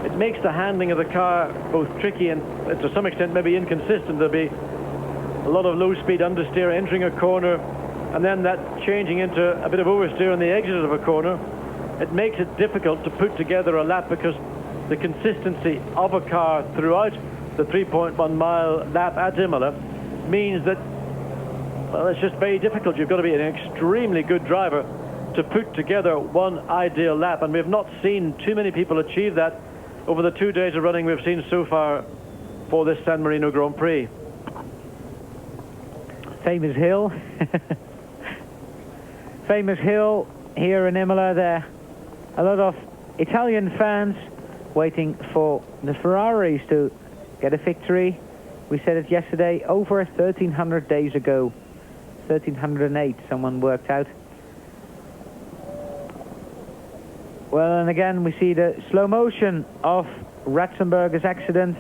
It makes the handling of the car both tricky and to some extent maybe inconsistent. There'll be a lot of low-speed understeer entering a corner, and then that changing into a bit of oversteer on the exit of a corner. It makes it difficult to put together a lap because the consistency of a car throughout the 3.1 mile lap at Imola means that, well, it's just very difficult. You've got to be an extremely good driver to put together one ideal lap, and we've not seen too many people achieve that over the 2 days of running we've seen so far for this San Marino Grand Prix. Famous hill. Famous hill here in Imola. There a lot of Italian fans waiting for the Ferraris to get a victory. We said it yesterday, over 1,300 days ago. 1,308, someone worked out. Well, and again we see the slow motion of Ratzenberger's accident.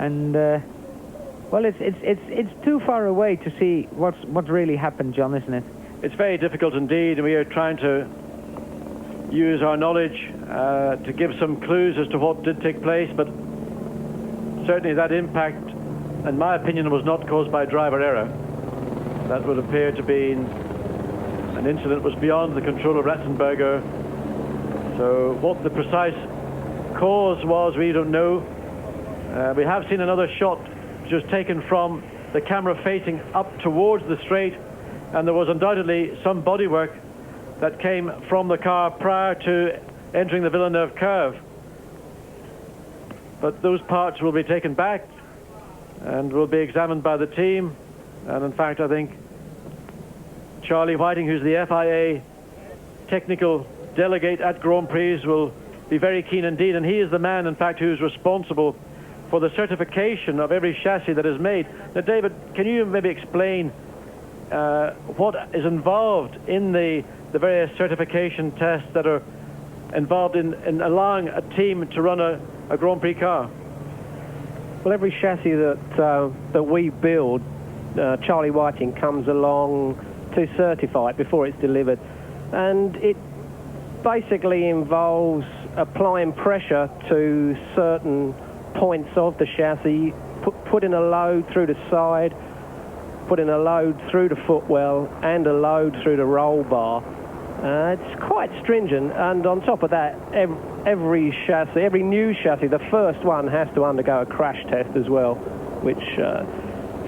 And well, it's too far away to see what really happened, John, isn't it? It's very difficult indeed, and we are trying to use our knowledge to give some clues as to what did take place, but certainly that impact, in my opinion, was not caused by driver error. That would appear to be an incident was beyond the control of Ratzenberger. So what the precise cause was, we don't know. We have seen another shot just taken from the camera facing up towards the straight, and there was undoubtedly some bodywork that came from the car prior to entering the Villeneuve curve. But those parts will be taken back and will be examined by the team. And in fact, I think Charlie Whiting, who's the FIA technical delegate at Grand Prix, will be very keen indeed. And he is the man, in fact, who's responsible for the certification of every chassis that is made. Now, David, can you maybe explain what is involved in the various certification tests that are involved in allowing a team to run a Grand Prix car? Well, every chassis that we build, Charlie Whiting comes along to certify it before it's delivered, and it basically involves applying pressure to certain points of the chassis, putting a load through the side, putting a load through the footwell and a load through the roll bar. It's quite stringent, and on top of that, every chassis, every new chassis, the first one has to undergo a crash test as well, which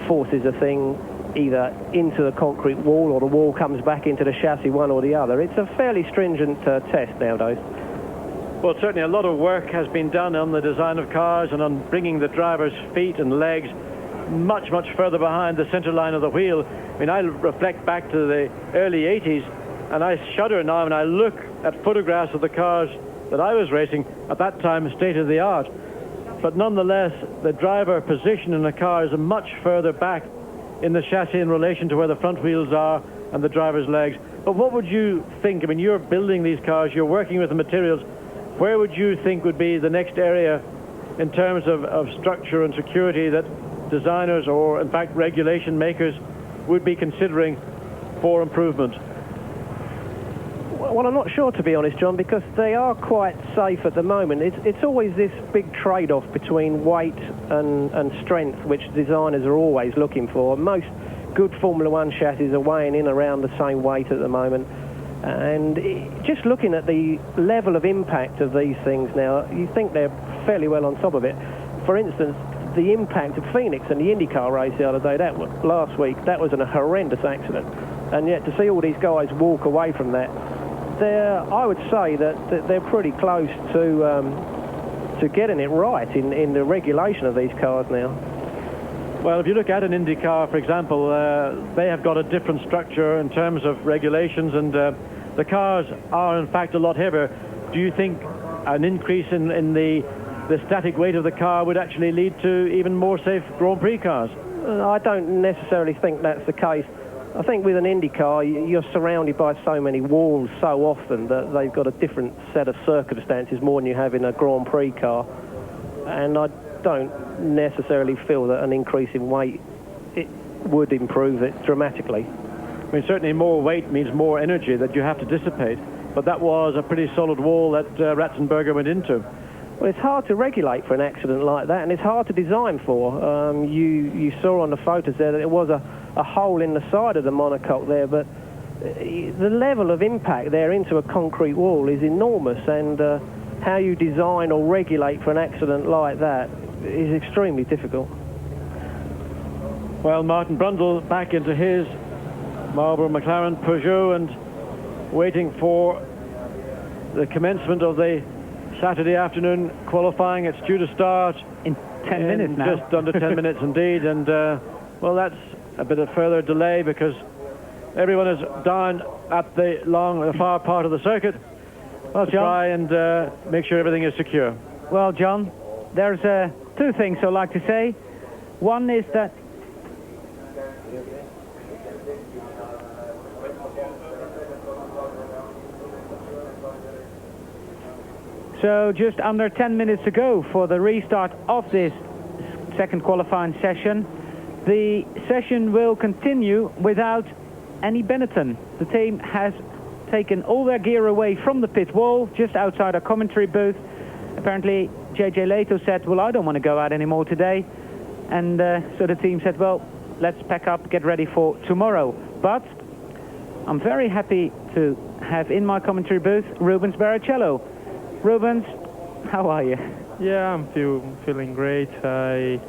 forces a thing either into the concrete wall or the wall comes back into the chassis, one or the other. It's a fairly stringent test nowadays. Well, certainly a lot of work has been done on the design of cars and on bringing the driver's feet and legs much, much further behind the center line of the wheel. I mean, I reflect back to the early 80s, and I shudder now when I look at photographs of the cars that I was racing, at that time state of the art. But nonetheless, the driver position in the car is much further back in the chassis in relation to where the front wheels are and the driver's legs. But what would you think? I mean, you're building these cars, you're working with the materials. Where would you think would be the next area in terms of structure and security that designers or, in fact, regulation makers would be considering for improvement? Well, I'm not sure, to be honest, John, because they are quite safe at the moment. It's always this big trade-off between weight and strength, which designers are always looking for. Most good Formula One chassis are weighing in around the same weight at the moment. And just looking at the level of impact of these things now, you think they're fairly well on top of it. For instance, the impact of Phoenix and the IndyCar race the other day, last week, that was a horrendous accident. And yet to see all these guys walk away from that, I would say that they're pretty close to getting it right in the regulation of these cars now. Well, if you look at an IndyCar, for example, they have got a different structure in terms of regulations, and the cars are, in fact, a lot heavier. Do you think an increase in the static weight of the car would actually lead to even more safe Grand Prix cars? I don't necessarily think that's the case. I think with an IndyCar, you're surrounded by so many walls so often that they've got a different set of circumstances more than you have in a Grand Prix car. And I don't necessarily feel that an increase in weight it would improve it dramatically. I mean, certainly more weight means more energy that you have to dissipate, but that was a pretty solid wall that Ratzenberger went into. Well, it's hard to regulate for an accident like that, and it's hard to design for. You saw on the photos there that there was a hole in the side of the monocoque there, but the level of impact there into a concrete wall is enormous, and how you design or regulate for an accident like that is extremely difficult. Well, Martin Brundle back into his Marlboro McLaren Peugeot and waiting for the commencement of the Saturday afternoon qualifying. It's due to start in 10 minutes now. Just under 10 minutes indeed, and well, that's a bit of further delay because everyone is down at the far part of the circuit. Well, to John, try and make sure everything is secure. Well, John, there's two things I'd like to say. One is that so just under 10 minutes to go for the restart of this second qualifying session. The session will continue without any Benetton. The team has taken all their gear away from the pit wall, just outside our commentary booth. Apparently, JJ Leto said, well, I don't want to go out anymore today. And so the team said, well, let's pack up, get ready for tomorrow. But I'm very happy to have in my commentary booth Rubens Barrichello. Rubens, how are you? Yeah, I'm feeling great. I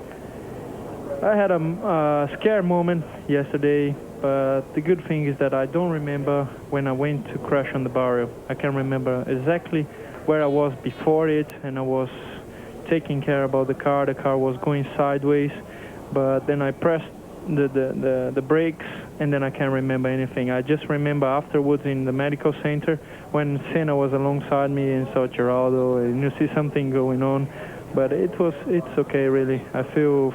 had a scare moment yesterday But the good thing is that I don't remember when I went to crash on the barrier. I can remember exactly where I was before it, and I was taking care about the car. The car was going sideways, but then I pressed the brakes, and then I can't remember anything. I just remember afterwards in the medical center when Senna was alongside me and saw Geraldo, and you see something going on. But it's okay, really. I feel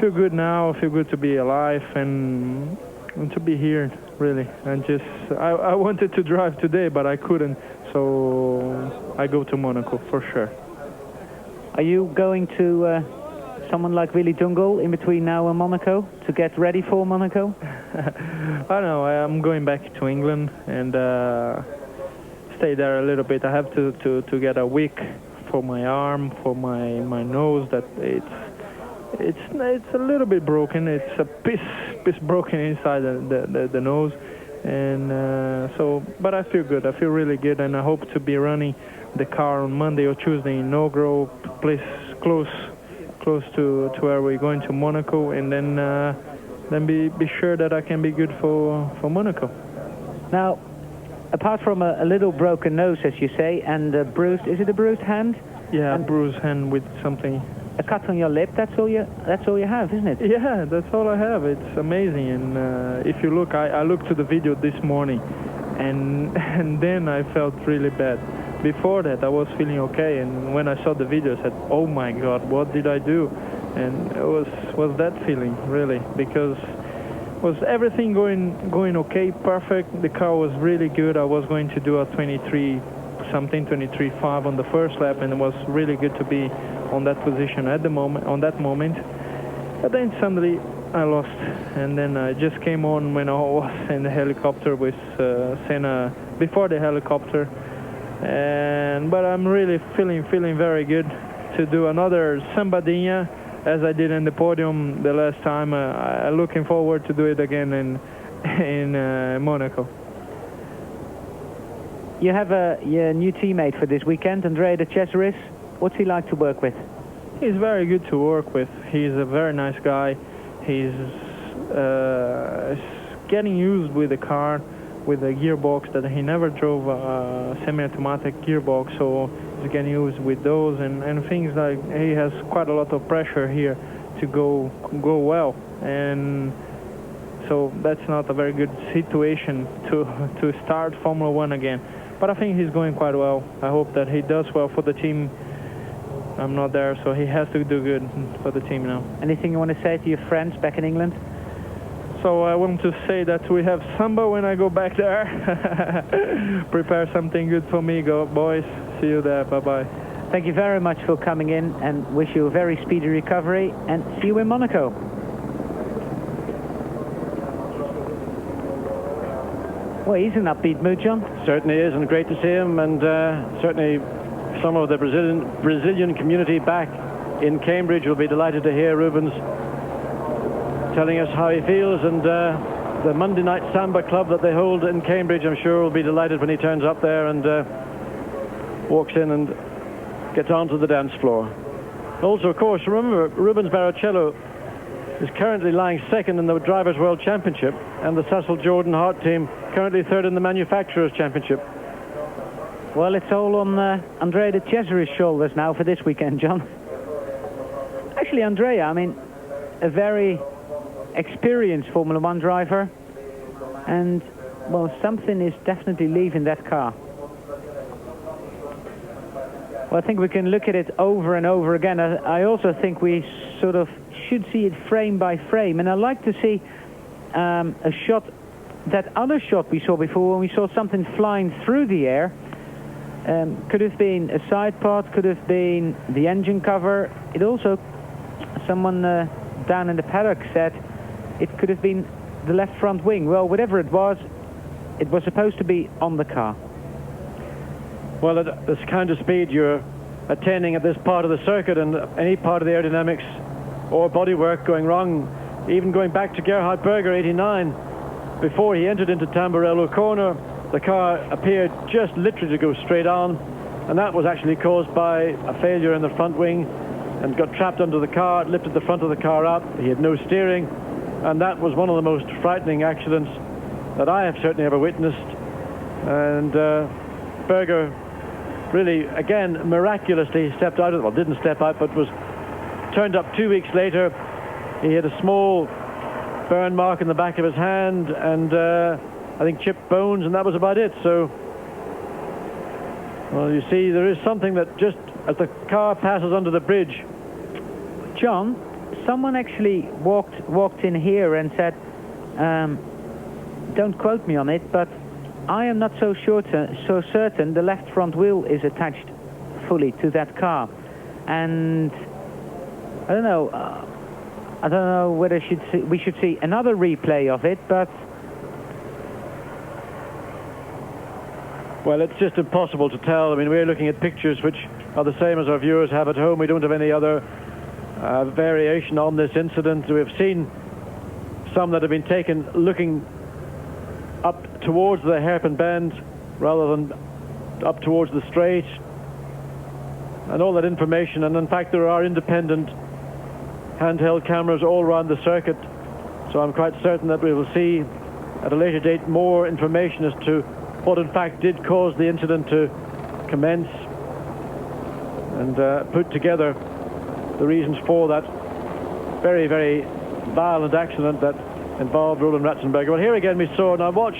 good now. I feel good to be alive and to be here, really. And just I wanted to drive today, but I couldn't. So I go to Monaco for sure. Are you going to someone like Willy Dungal in between now and Monaco to get ready for Monaco? I don't know. I'm going back to England and stay there a little bit. I have to get a week for my arm, for my nose. That it's a little bit broken. It's a piece broken inside the nose, and but I feel good. I feel really good, and I hope to be running the car on Monday or Tuesday in Nogro, place close to where we're going to Monaco, and then be sure that I can be good for Monaco. Now, apart from a little broken nose, as you say, and a bruised, is it a bruised hand? Yeah, and a bruised hand with something. A cut on your lip. That's all you have, isn't it? Yeah, that's all I have. It's amazing. And if you look, I looked to the video this morning, and then I felt really bad. Before that, I was feeling okay, and when I saw the video, I said, "Oh my God, what did I do?" And it was that feeling, really, because was everything going okay, perfect. The car was really good. I was going to do a 23.5 on the first lap, and it was really good to be on that position at the moment. But then suddenly I lost, and then I just came on when I was in the helicopter with Senna before the helicopter. But I'm really feeling very good to do another Sambadinha as I did in the podium the last time. I'm looking forward to do it again in Monaco. You have your new teammate for this weekend, Andrea De Cesaris. What's he like to work with? He's very good to work with. He's a very nice guy. He's getting used with the car, with a gearbox that he never drove a semi-automatic gearbox, so he's getting used with those and things like he has quite a lot of pressure here to go well, and so that's not a very good situation to start Formula One again. But I think he's going quite well. I hope that he does well for the team. I'm not there, so he has to do good for the team now. Anything you want to say to your friends back in England? So I want to say that we have Samba when I go back there. Prepare something good for me, go boys. See you there. Bye-bye. Thank you very much for coming in, and wish you a very speedy recovery, and see you in Monaco. Well, he's in upbeat mood, John. Certainly is, and great to see him, and certainly some of the Brazilian community back in Cambridge will be delighted to hear Rubens telling us how he feels, and the Monday Night Samba Club that they hold in Cambridge, I'm sure will be delighted when he turns up there and walks in and gets onto the dance floor. Also, of course, remember, Rubens Barrichello is currently lying second in the Drivers' World Championship, and the Cecil Jordan Hart team currently third in the Manufacturers' Championship. Well, it's all on Andrea De Cesaris' shoulders now for this weekend, John. Actually, Andrea, I mean, a very experienced Formula One driver, and, well, something is definitely leaving that car. Well, I think we can look at it over and over again. I also think we sort of should see it frame by frame, and I like to see a shot, that other shot we saw before when we saw something flying through the air. Could have been a side part, could have been the engine cover. It also, someone down in the paddock said it could have been the left front wing. Well, whatever it was supposed to be on the car. Well, at this kind of speed you're attaining at this part of the circuit, and any part of the aerodynamics or bodywork going wrong, even going back to Gerhard Berger, 89, before he entered into Tamburello corner, the car appeared just literally to go straight on, and that was actually caused by a failure in the front wing and got trapped under the car. It lifted the front of the car up. He had no steering, and that was one of the most frightening accidents that I have certainly ever witnessed. And Berger really, again, miraculously stepped out of it. Well, didn't step out, but was turned up 2 weeks later. He had a small burn mark in the back of his hand, and I think chipped bones, and that was about it. So, well, you see, there is something that just as the car passes under the bridge. John, someone actually walked in here and said, don't quote me on it, but I am not so certain the left front wheel is attached fully to that car. And I don't know whether we should see another replay of it, but well, it's just impossible to tell. I mean, we're looking at pictures which are the same as our viewers have at home. We don't have any other variation on this incident. We've seen some that have been taken looking up towards the hairpin bend rather than up towards the straight, and all that information. And in fact, there are independent handheld cameras all around the circuit, so I'm quite certain that we will see at a later date more information as to what in fact did cause the incident to commence, and put together the reasons for that very, very violent accident that involved Roland Ratzenberger. Well, here again we saw, now watch,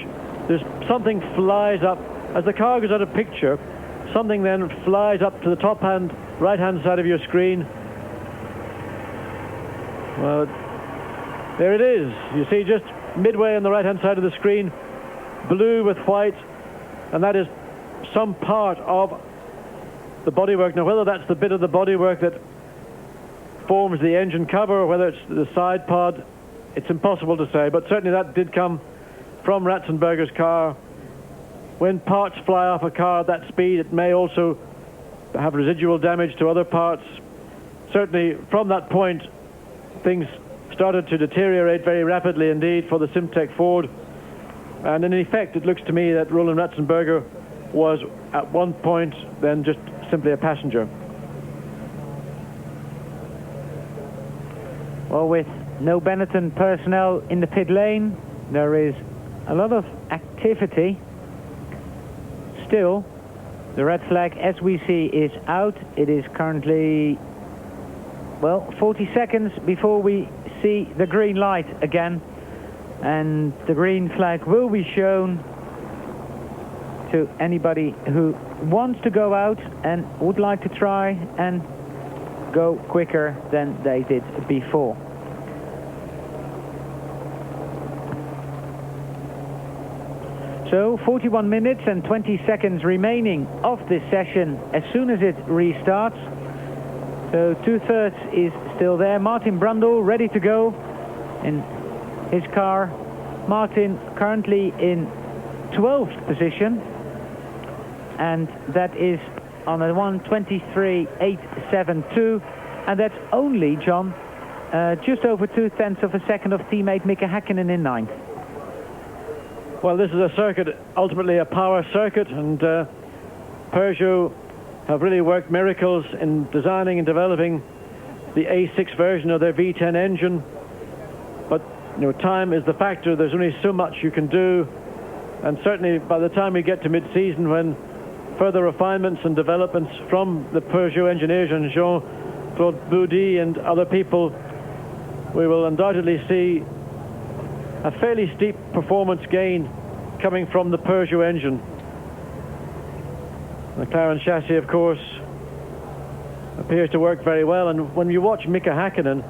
there's something flies up as the car goes out of picture. Something then flies up to the top right hand side of your screen. Well, there it is. You see, just midway on the right hand side of the screen, blue with white, and that is some part of the bodywork. Now, whether that's the bit of the bodywork that forms the engine cover or whether it's the side pod, it's impossible to say, but certainly that did come from Ratzenberger's car. When parts fly off a car at that speed, it may also have residual damage to other parts. Certainly from that point, things started to deteriorate very rapidly indeed for the Simtek Ford, and in effect it looks to me that Roland Ratzenberger was at one point then just simply a passenger. Well, with no Benetton personnel in the pit lane, there is a lot of activity. Still, the red flag, as we see, is out. It is currently, well, 40 seconds before we see the green light again, and the green flag will be shown to anybody who wants to go out and would like to try and go quicker than they did before. So 41 minutes and 20 seconds remaining of this session as soon as it restarts. So 2/3 is still there. Martin Brundle ready to go in his car. Martin currently in 12th position, and that is on a 1:23.872, and that's only, John, just over 0.2 of a second of teammate Mika Häkkinen in 9th. Well, this is a circuit, ultimately a power circuit, and Peugeot have really worked miracles in designing and developing the A6 version of their V10 engine. But, you know, time is the factor. There's only so much you can do, and certainly by the time we get to mid-season, when further refinements and developments from the Peugeot engineers and Jean-Claude Boudy and other people, we will undoubtedly see a fairly steep performance gain coming from the Peugeot engine. The McLaren chassis, of course, appears to work very well, and when you watch Mika Häkkinen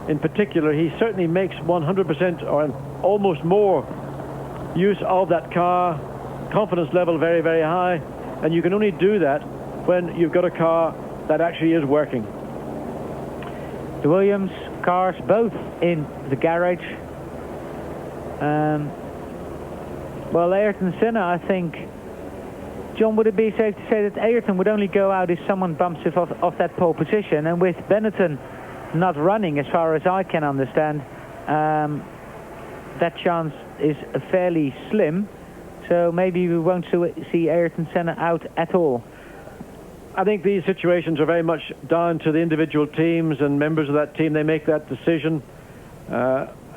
in particular, he certainly makes 100% or almost more use of that car. Confidence level very, very high, and you can only do that when you've got a car that actually is working. The Williams cars both in the garage. Well, Ayrton Senna, I think, John, would it be safe to say that Ayrton would only go out if someone bumps him off that pole position? And with Benetton not running, as far as I can understand, that chance is fairly slim. So maybe we won't see Ayrton Senna out at all. I think these situations are very much down to the individual teams and members of that team. They make that decision.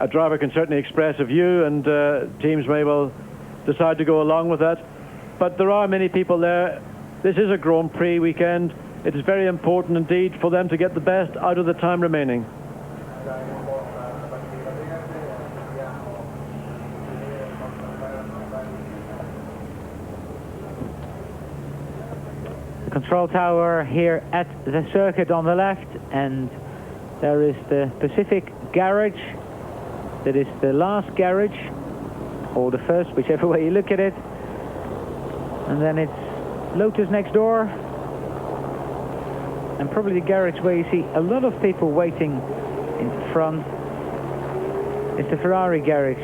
a driver can certainly express a view, and teams may well decide to go along with that. But there are many people there. This is a Grand Prix weekend. It is very important indeed for them to get the best out of the time remaining. Control tower here at the circuit on the left, and there is the Pacific garage. That is the last garage, or the first, whichever way you look at it. And then it's Lotus next door, and probably the garage where you see a lot of people waiting in front is the Ferrari garage.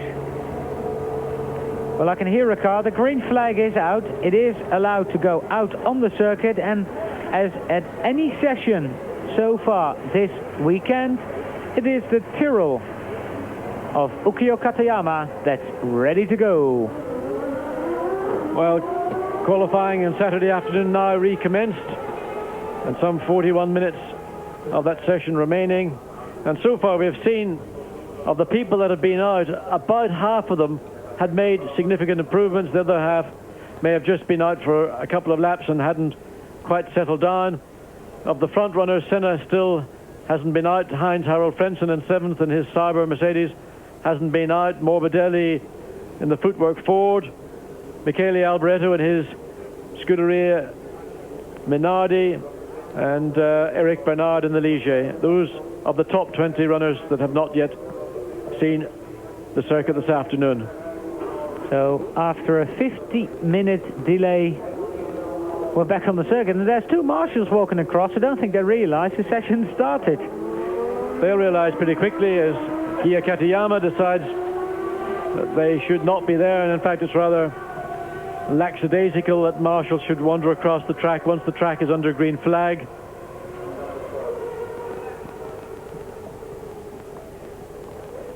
Well, I can hear a car. The green flag is out. It is allowed to go out on the circuit, and as at any session so far this weekend, it is the Tyrrell of Ukyo Katayama that's ready to go. Well, qualifying on Saturday afternoon now recommenced, and some 41 minutes of that session remaining. And so far we have seen, of the people that have been out, about half of them had made significant improvements. The other half may have just been out for a couple of laps and hadn't quite settled down. Of the front runners, Senna still hasn't been out. Heinz-Harald Frentzen in 7th in his Sauber Mercedes hasn't been out. Morbidelli in the Footwork Ford. Michele Alboreto in his Scuderia Minardi, and Eric Bernard in the Ligier. Those of the top 20 runners that have not yet seen the circuit this afternoon. So after a 50-minute delay, we're back on the circuit, and there's two marshals walking across. I don't think they realize the session started. They'll realize pretty quickly as Kia Katayama decides that they should not be there, and in fact it's rather lackadaisical that marshals should wander across the track once the track is under green flag.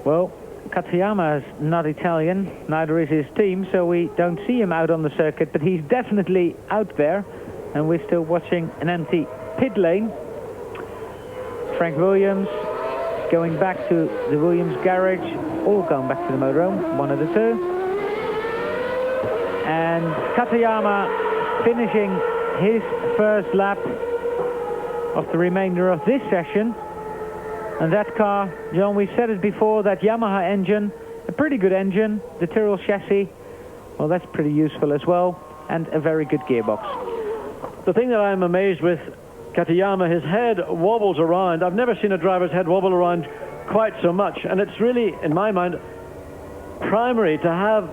Well, Katayama is not Italian, neither is his team, so we don't see him out on the circuit, but he's definitely out there, and we're still watching an empty pit lane. Frank Williams going back to the Williams garage, all going back to the motorhome, one of the two. And Katayama finishing his first lap of the remainder of this session. And that car, John, we said it before, that Yamaha engine, a pretty good engine. The Tyrrell chassis, well, that's pretty useful as well, and a very good gearbox. The thing that I'm amazed with Katayama, his head wobbles around. I've never seen a driver's head wobble around quite so much, and it's really, in my mind, primary to have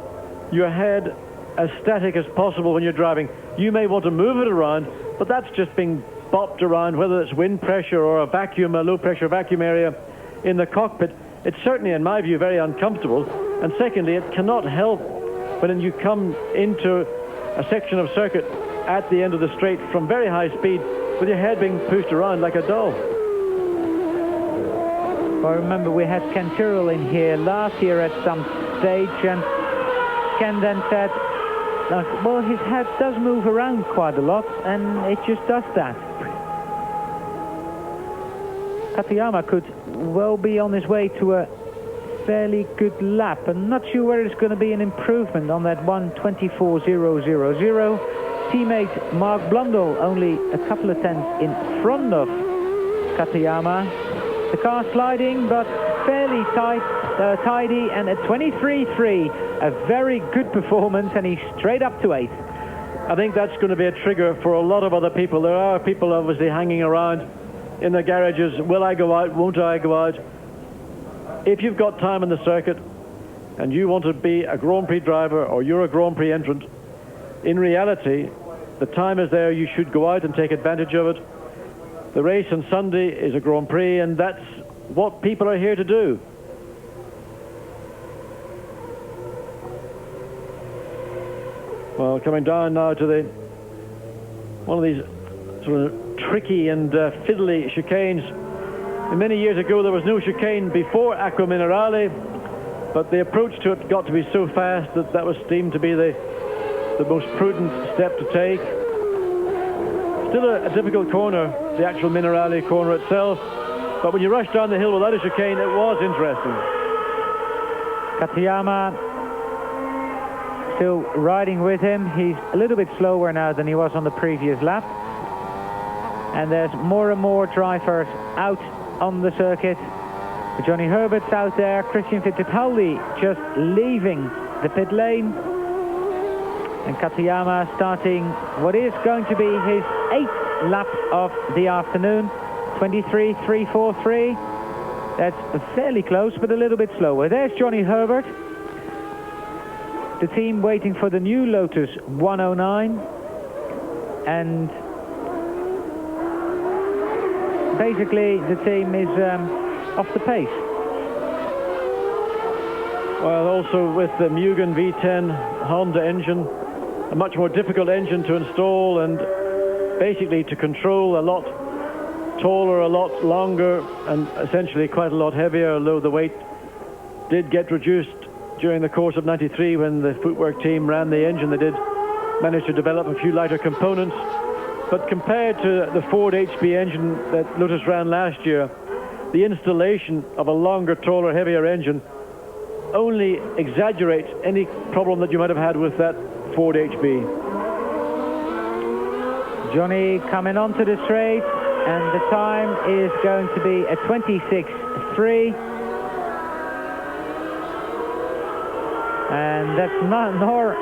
your head as static as possible when you're driving. You may want to move it around, but that's just being bopped around, whether it's wind pressure or a vacuum, a low pressure vacuum area in the cockpit. It's certainly, in my view, very uncomfortable. And secondly, it cannot help when you come into a section of circuit at the end of the straight from very high speed with your head being pushed around like a doll. I remember we had Ken Tyrrell in here last year at some stage, and Ken then said, well, his head does move around quite a lot, and it just does that. Katayama could well be on his way to a fairly good lap. I'm not sure whether it's going to be an improvement on that 1:24.000. Teammate Mark Blundell only a couple of tenths in front of Katayama. The car sliding, but fairly tidy, and a 23.3, a very good performance, and he's straight up to 8th. I think that's going to be a trigger for a lot of other people. There are people obviously hanging around in the garages. Will I go out? Won't I go out? If you've got time in the circuit and you want to be a Grand Prix driver, or you're a Grand Prix entrant, in reality, the time is there. You should go out and take advantage of it. The race on Sunday is a Grand Prix, and that's what people are here to do. Well, coming down now to one of these sort of tricky and fiddly chicanes. Many years ago there was no chicane before Acqua Minerale, but the approach to it got to be so fast that that was deemed to be the most prudent step to take. Still a difficult corner, the actual Minerale corner itself, but when you rush down the hill without a chicane, it was interesting. Katayama still riding with him. He's a little bit slower now than he was on the previous lap. And there's more and more drivers out on the circuit. Johnny Herbert's out there. Christian Fittipaldi just leaving the pit lane. And Katayama starting what is going to be his 8th lap of the afternoon. 23.343. That's fairly close, but a little bit slower. There's Johnny Herbert. The team waiting for the new Lotus 109. And basically the team is off the pace. Well, also with the Mugen V10 Honda engine, a much more difficult engine to install and basically to control, a lot taller, a lot longer, and essentially quite a lot heavier, although the weight did get reduced during the course of '93 when the footwork team ran the engine. They did manage to develop a few lighter components, but compared to the Ford HP engine that Lotus ran last year, the installation of a longer, taller, heavier engine only exaggerates any problem that you might have had with that Ford HB. Johnny coming onto the straight, and the time is going to be a 26.3. And that's not nor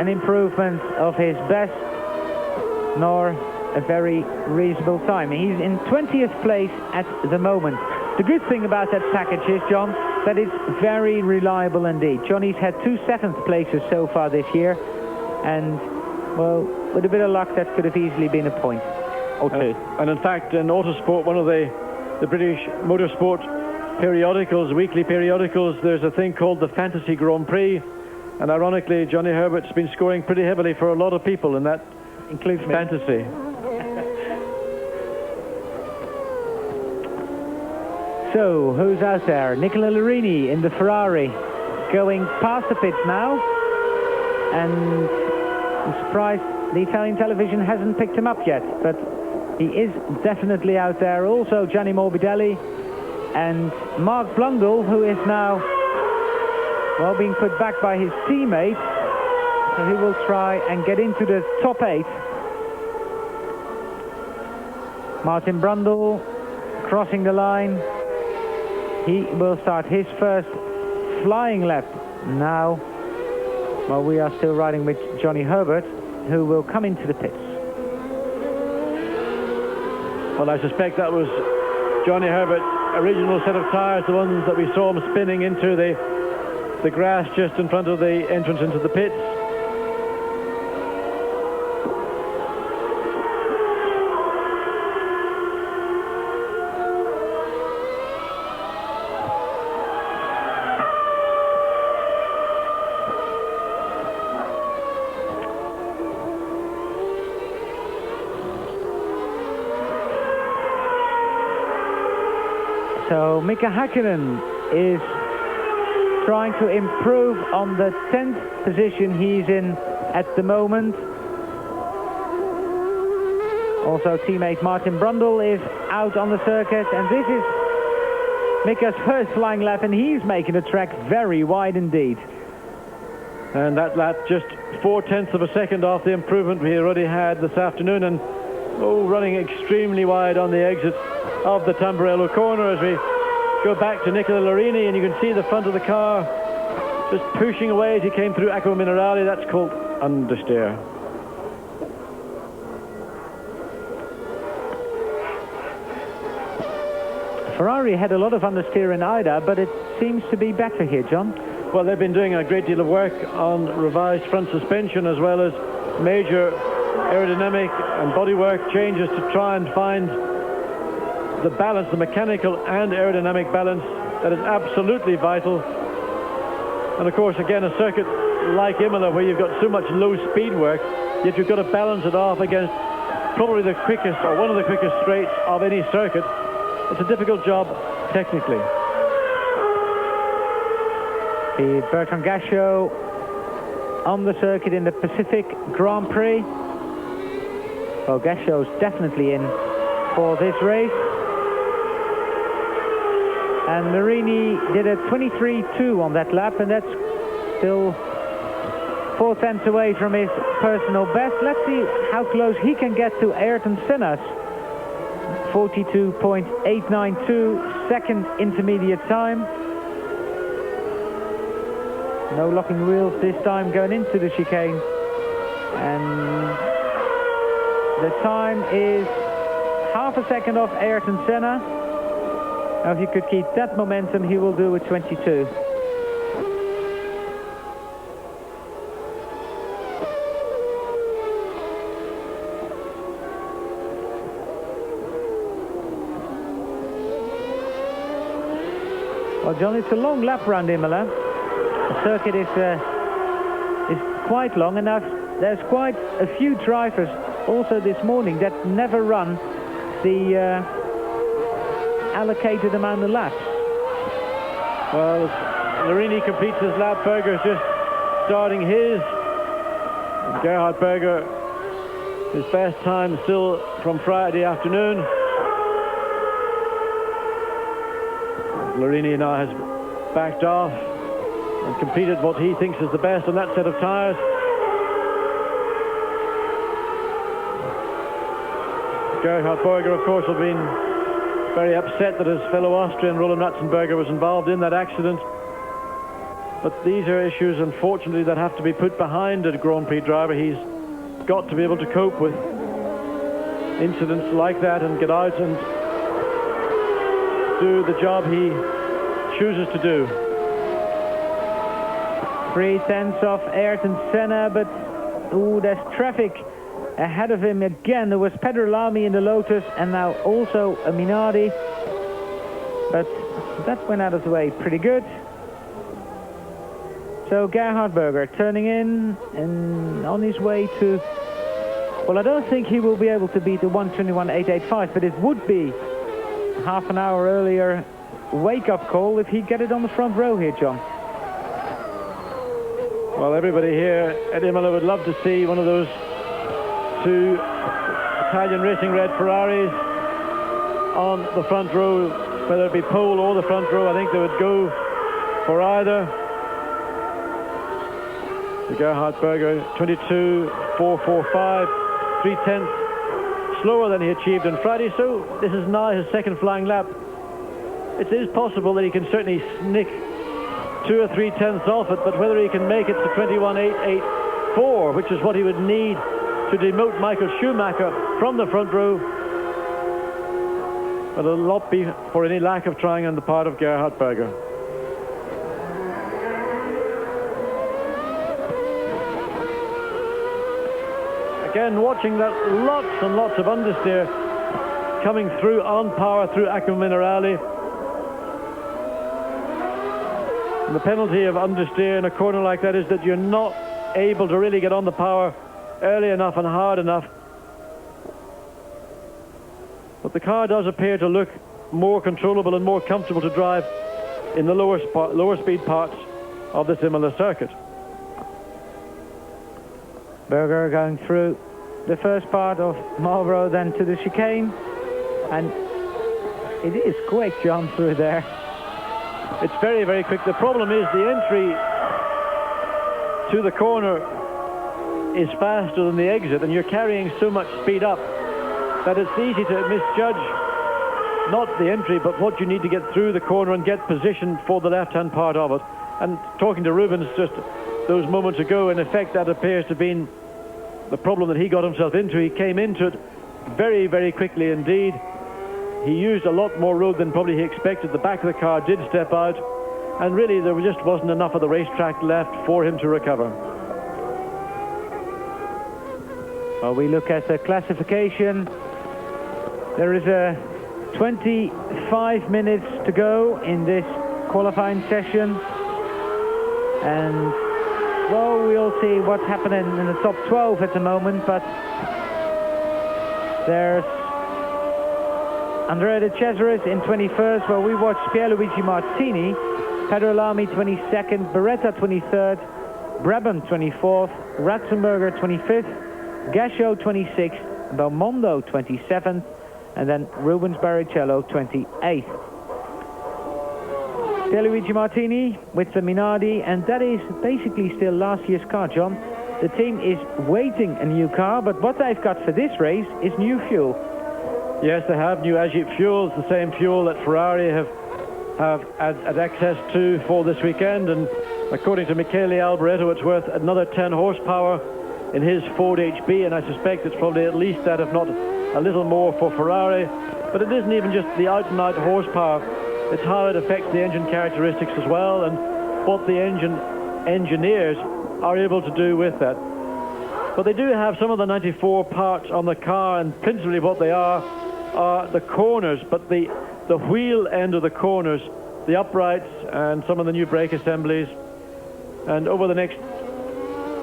an improvement of his best, nor a very reasonable time. He's in 20th place at the moment. The good thing about that package is, John, that it's very reliable indeed. Johnny's had 2 7th places so far this year, and, well, with a bit of luck, that could have easily been a point or two. And in fact, in Autosport, one of the British motorsport periodicals, weekly periodicals, there's a thing called the Fantasy Grand Prix, and ironically, Johnny Herbert's been scoring pretty heavily for a lot of people, and that includes fantasy. So, who's out there? Nicola Larini in the Ferrari, going past the pits now. And I'm surprised the Italian television hasn't picked him up yet, but he is definitely out there. Also, Gianni Morbidelli and Mark Blundell, who is now, well, being put back by his teammate. So he will try and get into the top 8. Martin Brundle crossing the line. He will start his first flying lap now, while we are still riding with Johnny Herbert, who will come into the pits. Well, I suspect that was Johnny Herbert's original set of tyres, the ones that we saw him spinning into the grass just in front of the entrance into the pits. So Mika Häkkinen is trying to improve on the 10th position he's in at the moment. Also teammate Martin Brundle is out on the circuit, and this is Mika's first flying lap, and he's making the track very wide indeed. And that lap just 0.4 of a second off the improvement we already had this afternoon, and running extremely wide on the exit of the Tamburello corner as we go back to Nicola Larini, and you can see the front of the car just pushing away as he came through Acqua Minerale. That's called understeer. Ferrari had a lot of understeer in Ida, but it seems to be better here, John. Well, they've been doing a great deal of work on revised front suspension as well as major aerodynamic and bodywork changes to try and find the balance, the mechanical and aerodynamic balance that is absolutely vital. And of course, again, a circuit like Imola where you've got so much low speed work, yet you've got to balance it off against probably the quickest or one of the quickest straights of any circuit. It's a difficult job technically. The Bertrand Gachot on the circuit in the Pacific Grand Prix. Well, Gachot's definitely in for this race. And Marini did a 23.2 on that lap, and that's still 4 tenths away from his personal best. Let's see how close he can get to Ayrton Senna's 42.892 second intermediate time. No locking wheels this time going into the chicane. And the time is half a second off Ayrton Senna. Now if he could keep that momentum, he will do a 22. Well, John, it's a long lap round Imola. The circuit is quite long, and there's quite a few drivers also this morning that never run the allocated amount of laps. Well, Marini completes his lap. Berger's just starting his. And Gerhard Berger, his best time still from Friday afternoon. Marini now has backed off and completed what he thinks is the best on that set of tyres. Gerhard Berger, of course, have been very upset that his fellow Austrian Roland Ratzenberger was involved in that accident. But these are issues, unfortunately, that have to be put behind a Grand Prix driver. He's got to be able to cope with incidents like that and get out and do the job he chooses to do. 3 tenths off Ayrton Senna, but ooh, there's traffic ahead of him again. There was Pedro Lamy in the Lotus and now also a Minardi, but that went out of the way pretty good. So Gerhard Berger turning in and on his way to, well, I don't think he will be able to beat the 1:21.885, but it would be half an hour earlier wake-up call if he'd get it on the front row here, John. Well, everybody here at Imola would love to see one of those 2 Italian Racing Red Ferraris on the front row, whether it be pole or the front row. I think they would go for either. The Gerhard Berger 22.445, 3 tenths slower than he achieved on Friday, so this is now his second flying lap. It is possible that he can certainly snick 2 or 3 tenths off it, but whether he can make it to 21.884, which is what he would need to demote Michael Schumacher from the front row, but it'll not be for any lack of trying on the part of Gerhard Berger. Again, watching that, lots and lots of understeer coming through on power through Acqua Minerale. And the penalty of understeer in a corner like that is that you're not able to really get on the power early enough and hard enough. But the car does appear to look more controllable and more comfortable to drive in the lower speed parts of this Imola circuit. Berger going through the first part of Marlborough, then to the chicane, and it is quick, John, through there. It's very, very quick. The problem is the entry to the corner is faster than the exit, and you're carrying so much speed up that it's easy to misjudge not the entry, but what you need to get through the corner and get positioned for the left-hand part of it. And talking to Rubens just those moments ago, in effect, that appears to have been the problem that he got himself into. He came into it very, very quickly indeed. He used a lot more road than probably he expected. The back of the car did step out, and really there just wasn't enough of the racetrack left for him to recover. Well, we look at the classification. There is 25 minutes to go in this qualifying session, and well, we'll see what's happening in the top 12 at the moment, but there's Andrea De Cesaris in 21st, where we watched Pierluigi Martini, Pedro Lamy 22nd, Beretta 23rd, Brabham 24th, Ratzenberger 25th, Gasho 26th, Belmondo 27th, and then Rubens Barrichello 28th. Pierluigi Martini with the Minardi, and that is basically still last year's car, John. The team is waiting a new car, but what they've got for this race is new fuel. Yes, they have new Agip fuels, the same fuel that Ferrari have had access to for this weekend, and according to Michele Alboreto, it's worth another 10 horsepower in his Ford HB, and I suspect it's probably at least that, if not a little more, for Ferrari. But it isn't even just the out-and-out horsepower, it's how it affects the engine characteristics as well, and what the engine engineers are able to do with that. But they do have some of the 94 parts on the car, and principally what they are the corners, but the wheel end of the corners, the uprights, and some of the new brake assemblies. And over the next,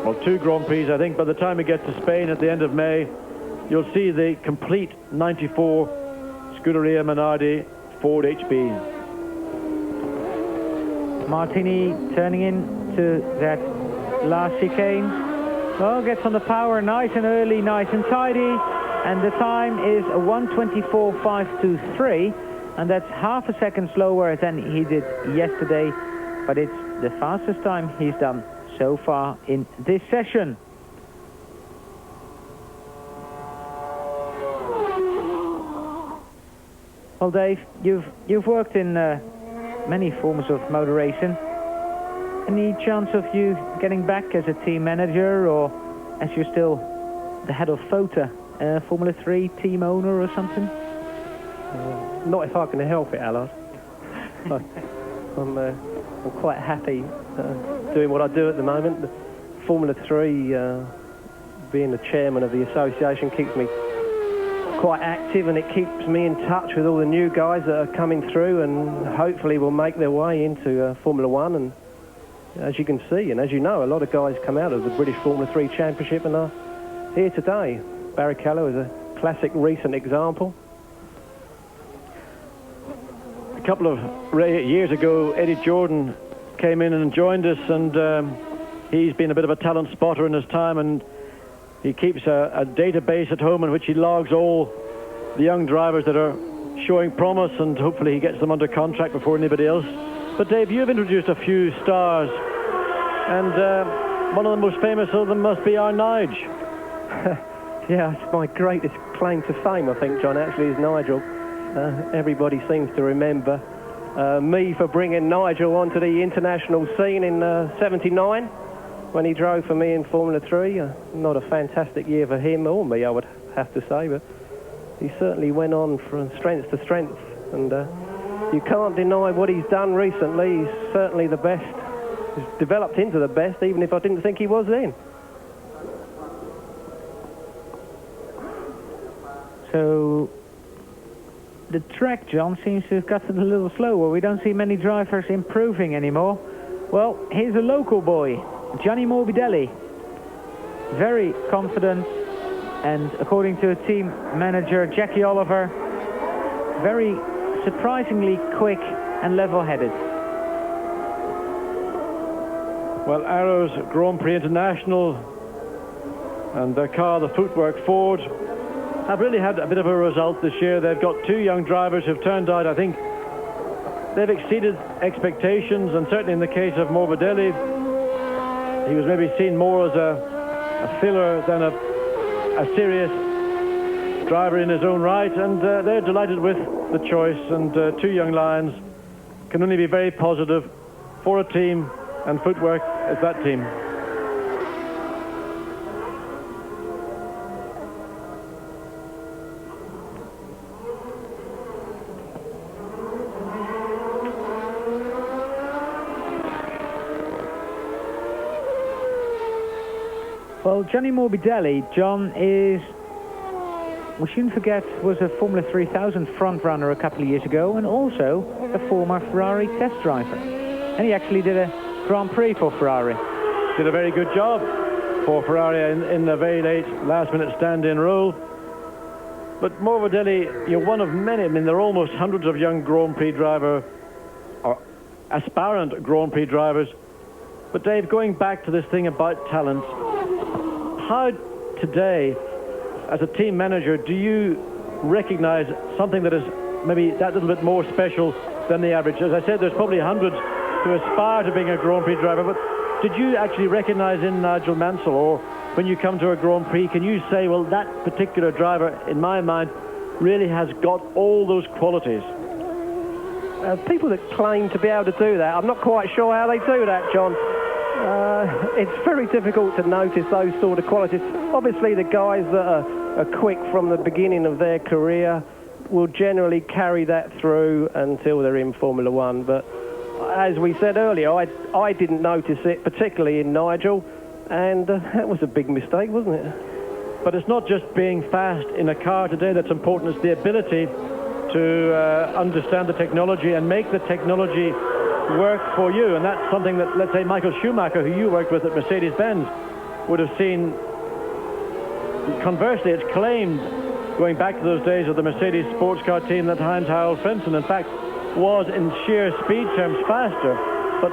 well, 2 Grand Prix, I think, by the time we get to Spain at the end of May, you'll see the complete 94 Scuderia Minardi Ford HB. Martini turning into that last chicane. Well, gets on the power nice and early, nice and tidy, and the time is 1:24.523, and that's half a second slower than he did yesterday, but it's the fastest time he's done so far in this session. Well, Dave, you've worked in many forms of motor racing. Any chance of you getting back as a team manager, or as you're still the head of FOTA, Formula 3 team owner or something? Not if I can help it, Allard. I'm quite happy doing what I do at the moment. The Formula 3, being the chairman of the association, keeps me quite active, and it keeps me in touch with all the new guys that are coming through and hopefully will make their way into Formula 1. And as you can see, and as you know, a lot of guys come out of the British Formula 3 Championship and are here today. Barrichello is a classic recent example. A couple of years ago, Eddie Jordan came in and joined us, and he's been a bit of a talent spotter in his time, and he keeps a database at home in which he logs all the young drivers that are showing promise, and hopefully he gets them under contract before anybody else. But Dave, you've introduced a few stars, and one of the most famous of them must be our Nige. Yeah, it's my greatest claim to fame, I think, John, actually, is Nigel. Everybody seems to remember me for bringing Nigel onto the international scene in '79 when he drove for me in Formula 3. Not a fantastic year for him or me, I would have to say, but he certainly went on from strength to strength, and you can't deny what he's done recently. He's certainly the best. He's developed into the best, even if I didn't think he was then. So the track, John, seems to have gotten a little slower. We don't see many drivers improving anymore. Well, here's a local boy, Gianni Morbidelli. Very confident, and according to a team manager, Jackie Oliver, very surprisingly quick and level-headed. Well, Arrows Grand Prix International and their car, the Footwork Ford, have really had a bit of a result this year. They've got 2 young drivers who've turned out, I think, they've exceeded expectations, and certainly in the case of Morbidelli, he was maybe seen more as a filler than a serious driver in his own right, and they're delighted with the choice, and 2 young lions can only be very positive for a team, and Footwork is that team. Well, Gianni Morbidelli, John, is, we shouldn't forget, was a Formula 3000 front runner a couple of years ago, and also a former Ferrari test driver. And he actually did a Grand Prix for Ferrari. Did a very good job for Ferrari in the very late last-minute stand-in role. But Morbidelli, you're one of many. I mean, there are almost hundreds of young Grand Prix driver, or aspirant Grand Prix drivers. But Dave, going back to this thing about talent, how today, as a team manager, do you recognize something that is maybe that little bit more special than the average. As I said, there's probably hundreds who aspire to being a Grand Prix driver, but did you actually recognise in Nigel Mansell, or when you come to a Grand Prix, can you say, well, that particular driver, in my mind, really has got all those qualities? People that claim to be able to do that, I'm not quite sure how they do that, John. It's very difficult to notice those sort of qualities. Obviously, the guys that are quick from the beginning of their career will generally carry that through until they're in Formula One. But as we said earlier, I didn't notice it, particularly in Nigel, and that was a big mistake, wasn't it? But it's not just being fast in a car today that's important, it's the ability to understand the technology and make the technology work for you. And that's something that, let's say, Michael Schumacher, who you worked with at Mercedes-Benz, would have seen. Conversely, it's claimed, going back to those days of the Mercedes sports car team, that Heinz-Harald Frentzen, in fact, was in sheer speed terms faster. But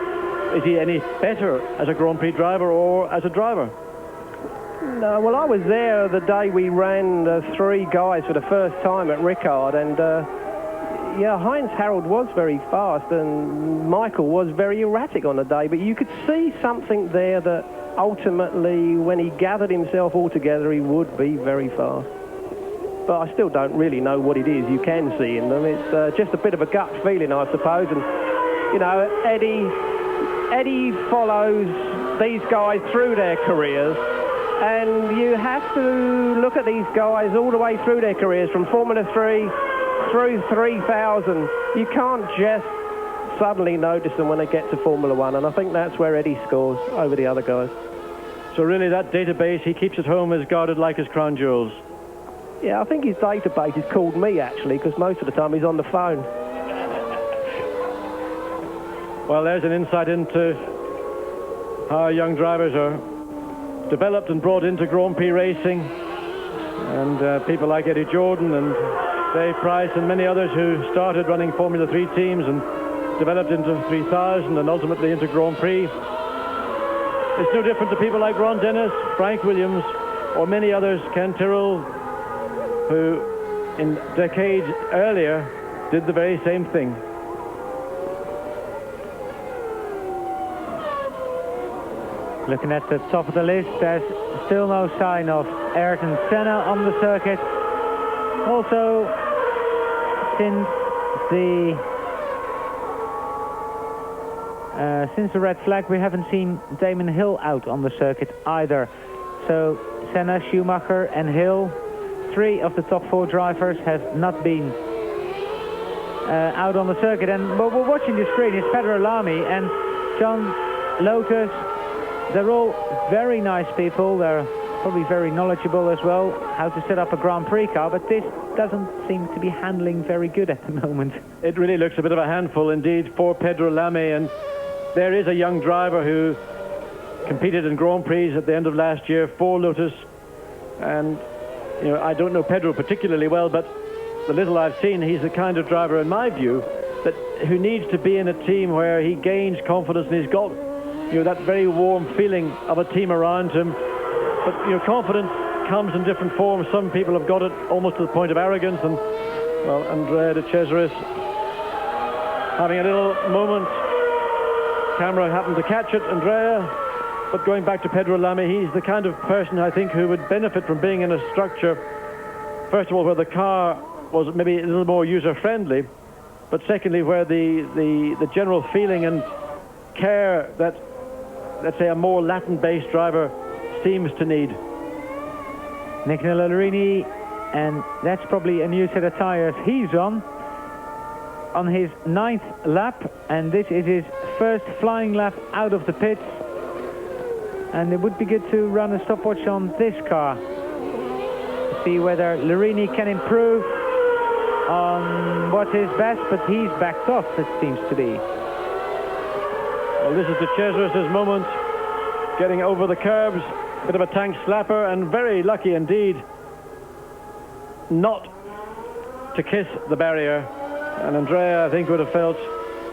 is he any better as a Grand Prix driver or as a driver? No, well, I was there the day we ran 3 guys for the first time at Ricard, and yeah, Heinz-Harald was very fast, and Michael was very erratic on the day, but you could see something there that ultimately, when he gathered himself all together, he would be very fast. But I still don't really know what it is you can see in them. It's just a bit of a gut feeling, I suppose, and, you know, Eddie follows these guys through their careers, and you have to look at these guys all the way through their careers, from Formula 3 through 3000. You can't just suddenly notice them when they get to Formula 1, and I think that's where Eddie scores over the other guys. So really that database he keeps at home is guarded like his crown jewels? Yeah, I think his database is called me, actually, because most of the time he's on the phone. Well, there's an insight into how young drivers are developed and brought into Grand Prix racing, and people like Eddie Jordan and Dave Price and many others who started running Formula 3 teams and developed into 3000 and ultimately into Grand Prix. It's no different to people like Ron Dennis, Frank Williams, or many others, Ken Tyrrell, who in decades earlier did the very same thing. Looking at the top of the list, there's still no sign of Ayrton Senna on the circuit. Also, since the red flag, we haven't seen Damon Hill out on the circuit either. So Senna, Schumacher and Hill, 3 of the top 4 drivers, have not been out on the circuit. And what we're watching the screen is Pedro Lamy and John Lotus. They're all very nice people. They're probably very knowledgeable as well, how to set up a Grand Prix car, but this doesn't seem to be handling very good at the moment. It really looks a bit of a handful indeed for Pedro Lamy, and there is a young driver who competed in Grand Prix at the end of last year for Lotus, and you know, I don't know Pedro particularly well, but the little I've seen, he's the kind of driver, in my view, that who needs to be in a team where he gains confidence, and he's got, you know, that very warm feeling of a team around him. But, you know, confidence comes in different forms. Some people have got it almost to the point of arrogance, and, well, Andrea de Cesaris having a little moment. Camera happened to catch it, Andrea. But going back to Pedro Lamy, he's the kind of person, I think, who would benefit from being in a structure, first of all, where the car was maybe a little more user-friendly, but secondly, where the general feeling and care that, let's say, a more Latin-based driver seems to need. Nicola Larini, and that's probably a new set of tyres he's on his 9th lap, and this is his first flying lap out of the pits. And it would be good to run a stopwatch on this car to see whether Larini can improve on what is best, but he's backed off, it seems to be. Well, this is de Cesaris' moment, getting over the curbs, bit of a tank slapper, and very lucky indeed not to kiss the barrier. And Andrea, I think, would have felt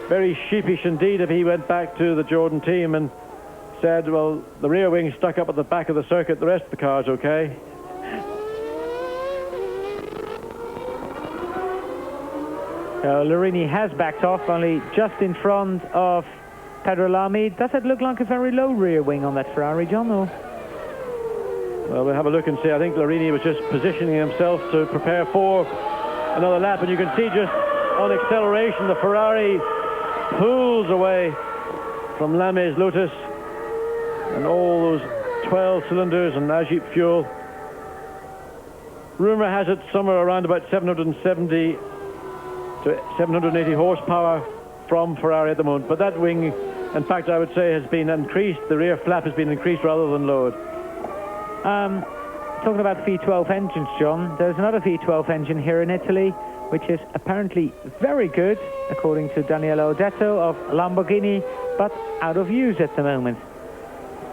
very sheepish indeed if he went back to the Jordan team and said, well, the rear wing stuck up at the back of the circuit, the rest of the car's okay. Larini has backed off, only just in front of Pedro Lamy. Does that look like a very low rear wing on that Ferrari, John? Or? Well, we'll have a look and see. I think Larini was just positioning himself to prepare for another lap, and you can see just on acceleration the Ferrari pulls away from Lamy's Lotus, and all those 12 cylinders and Agip fuel. Rumour has it somewhere around about 770 to 780 horsepower from Ferrari at the moment, but that wing, in fact, I would say has been increased. The rear flap has been increased rather than lowered. Talking about V12 engines, John, there's another V12 engine here in Italy, which is apparently very good, according to Daniele Odetto of Lamborghini, but out of use at the moment.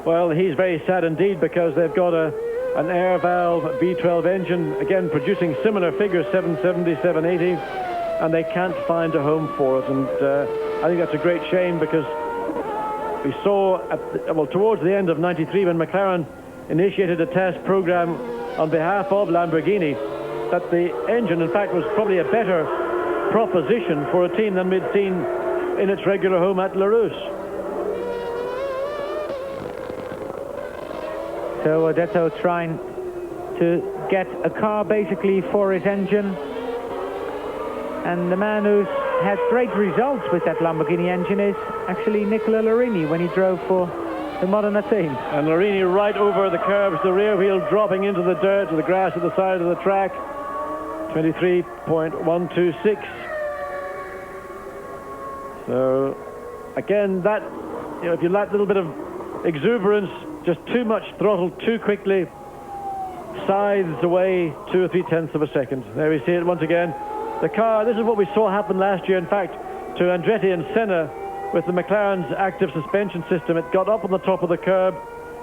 Well, he's very sad indeed, because they've got an air valve V12 engine, again producing similar figures, 770, 780, and they can't find a home for it. And I think that's a great shame, because we saw, towards the end of '93, when McLaren initiated a test program on behalf of Lamborghini, that the engine, in fact, was probably a better proposition for a team than we'd seen in its regular home at La Rousse. So Odetto trying to get a car basically for his engine. And the man who's had great results with that Lamborghini engine is actually Nicola Larini when he drove for the Modena team. And Larini right over the curbs, the rear wheel dropping into the dirt, to the grass at the side of the track. 23.126. So again, that, if you lack a little bit of exuberance, just too much throttle too quickly, scythes away 2 or 3 tenths of a second. There we see it once again. The car, this is what we saw happen last year, in fact, to Andretti and Senna with the McLaren's active suspension system. It got up on the top of the curb,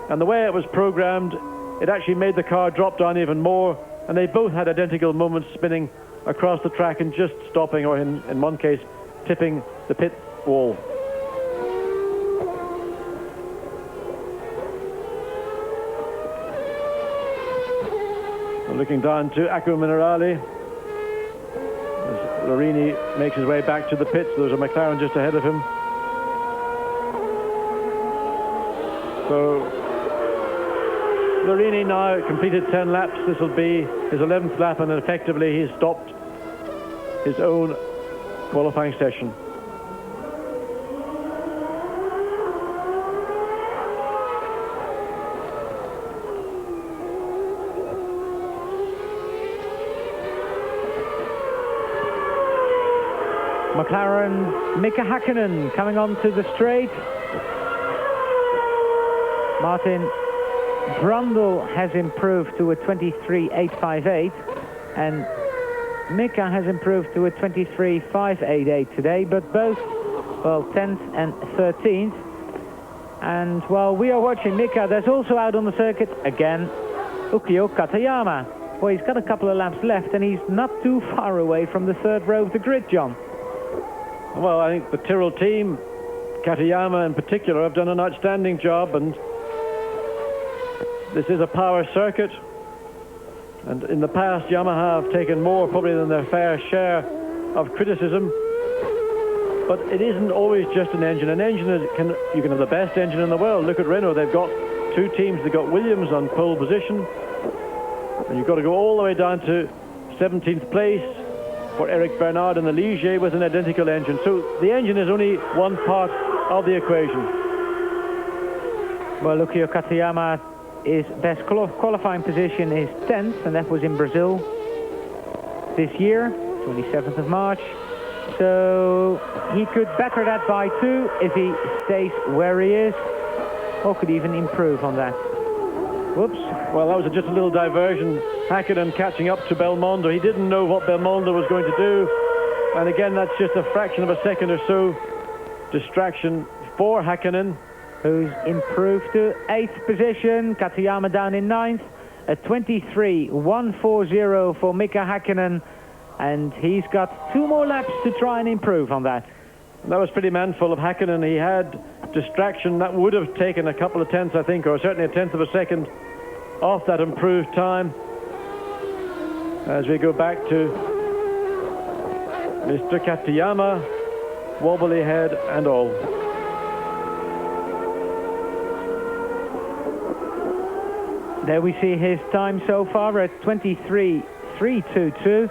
and the way it was programmed, it actually made the car drop down even more, and they both had identical moments, spinning across the track and just stopping, or in one case, tipping the pit wall. So looking down to Acqua Minerale, as Larini makes his way back to the pits. There's a McLaren just ahead of him. So Larini now completed 10 laps. This will be his 11th lap, and effectively he's stopped his own qualifying session. McLaren, Mika Hakkinen coming onto the straight. Martin Brundle has improved to a 23.858, and Mika has improved to a 23.588 today, but both, well, 10th and 13th. And while we are watching Mika, there's also out on the circuit again Ukyo Katayama. Well, he's got a couple of laps left, and he's not too far away from the third row of the grid, John. Well, I think the Tyrrell team, Katayama in particular, have done an outstanding job, and this is a power circuit, and in the past Yamaha have taken more probably than their fair share of criticism, but it isn't always just an engine. An engine is, you can have the best engine in the world. Look at Renault, they've got 2 teams. They've got Williams on pole position, and you've got to go all the way down to 17th place for Eric Bernard and the Ligier with an identical engine. So the engine is only one part of the equation. Well, Ukyo Katayama, his best qualifying position is 10th, and that was in Brazil this year, 27th of March. So he could better that by 2 if he stays where he is, or could even improve on that. Whoops. Well, that was just a little diversion. Hakkinen catching up to Belmondo. He didn't know what Belmondo was going to do. And again, that's just a fraction of a second or so distraction for Hakkinen, who's improved to 8th position. Katayama down in 9th. A 23.140 for Mika Hakkinen. And he's got 2 more laps to try and improve on that. That was pretty manful of Hakkinen. He had distraction. That would have taken a couple of tenths, I think, or certainly a tenth of a second off that improved time. As we go back to Mr. Katayama, wobbly head and all. There we see his time so far at 23.322.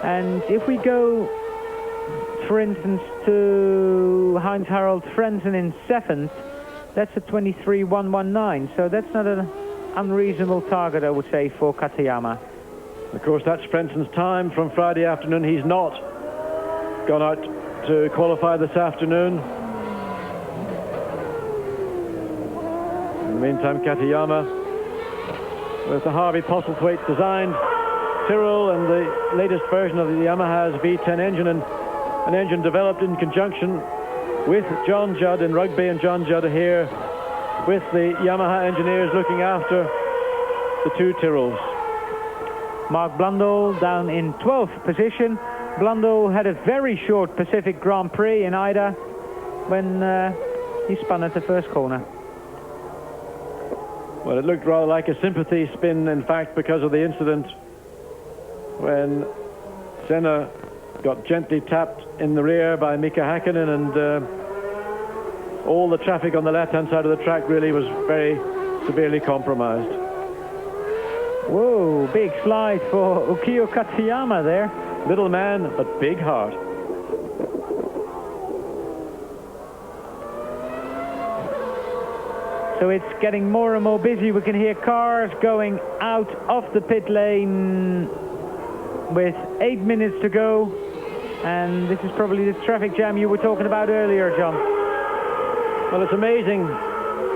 And if we go, for instance, to Heinz-Harald Frentzen in 7th, that's a 23.119. So that's not an unreasonable target, I would say, for Katayama. Of course, that's Frentzen's time from Friday afternoon. He's not gone out to qualify this afternoon. In the meantime, Katayama, with the Harvey Postlethwaite designed Tyrrell and the latest version of the Yamaha's V10 engine, and an engine developed in conjunction with John Judd in Rugby, and John Judd here with the Yamaha engineers looking after the two Tyrrells. Mark Blundell down in 12th position. Blundell had a very short Pacific Grand Prix in Ida when he spun at the first corner. Well, it looked rather like a sympathy spin, in fact, because of the incident when Senna got gently tapped in the rear by Mika Hakkinen, and all the traffic on the left-hand side of the track really was very severely compromised. Whoa, big slide for Ukio Katayama there. Little man, but big heart. So it's getting more and more busy. We can hear cars going out of the pit lane with 8 minutes to go. And this is probably the traffic jam you were talking about earlier, John. Well, it's amazing.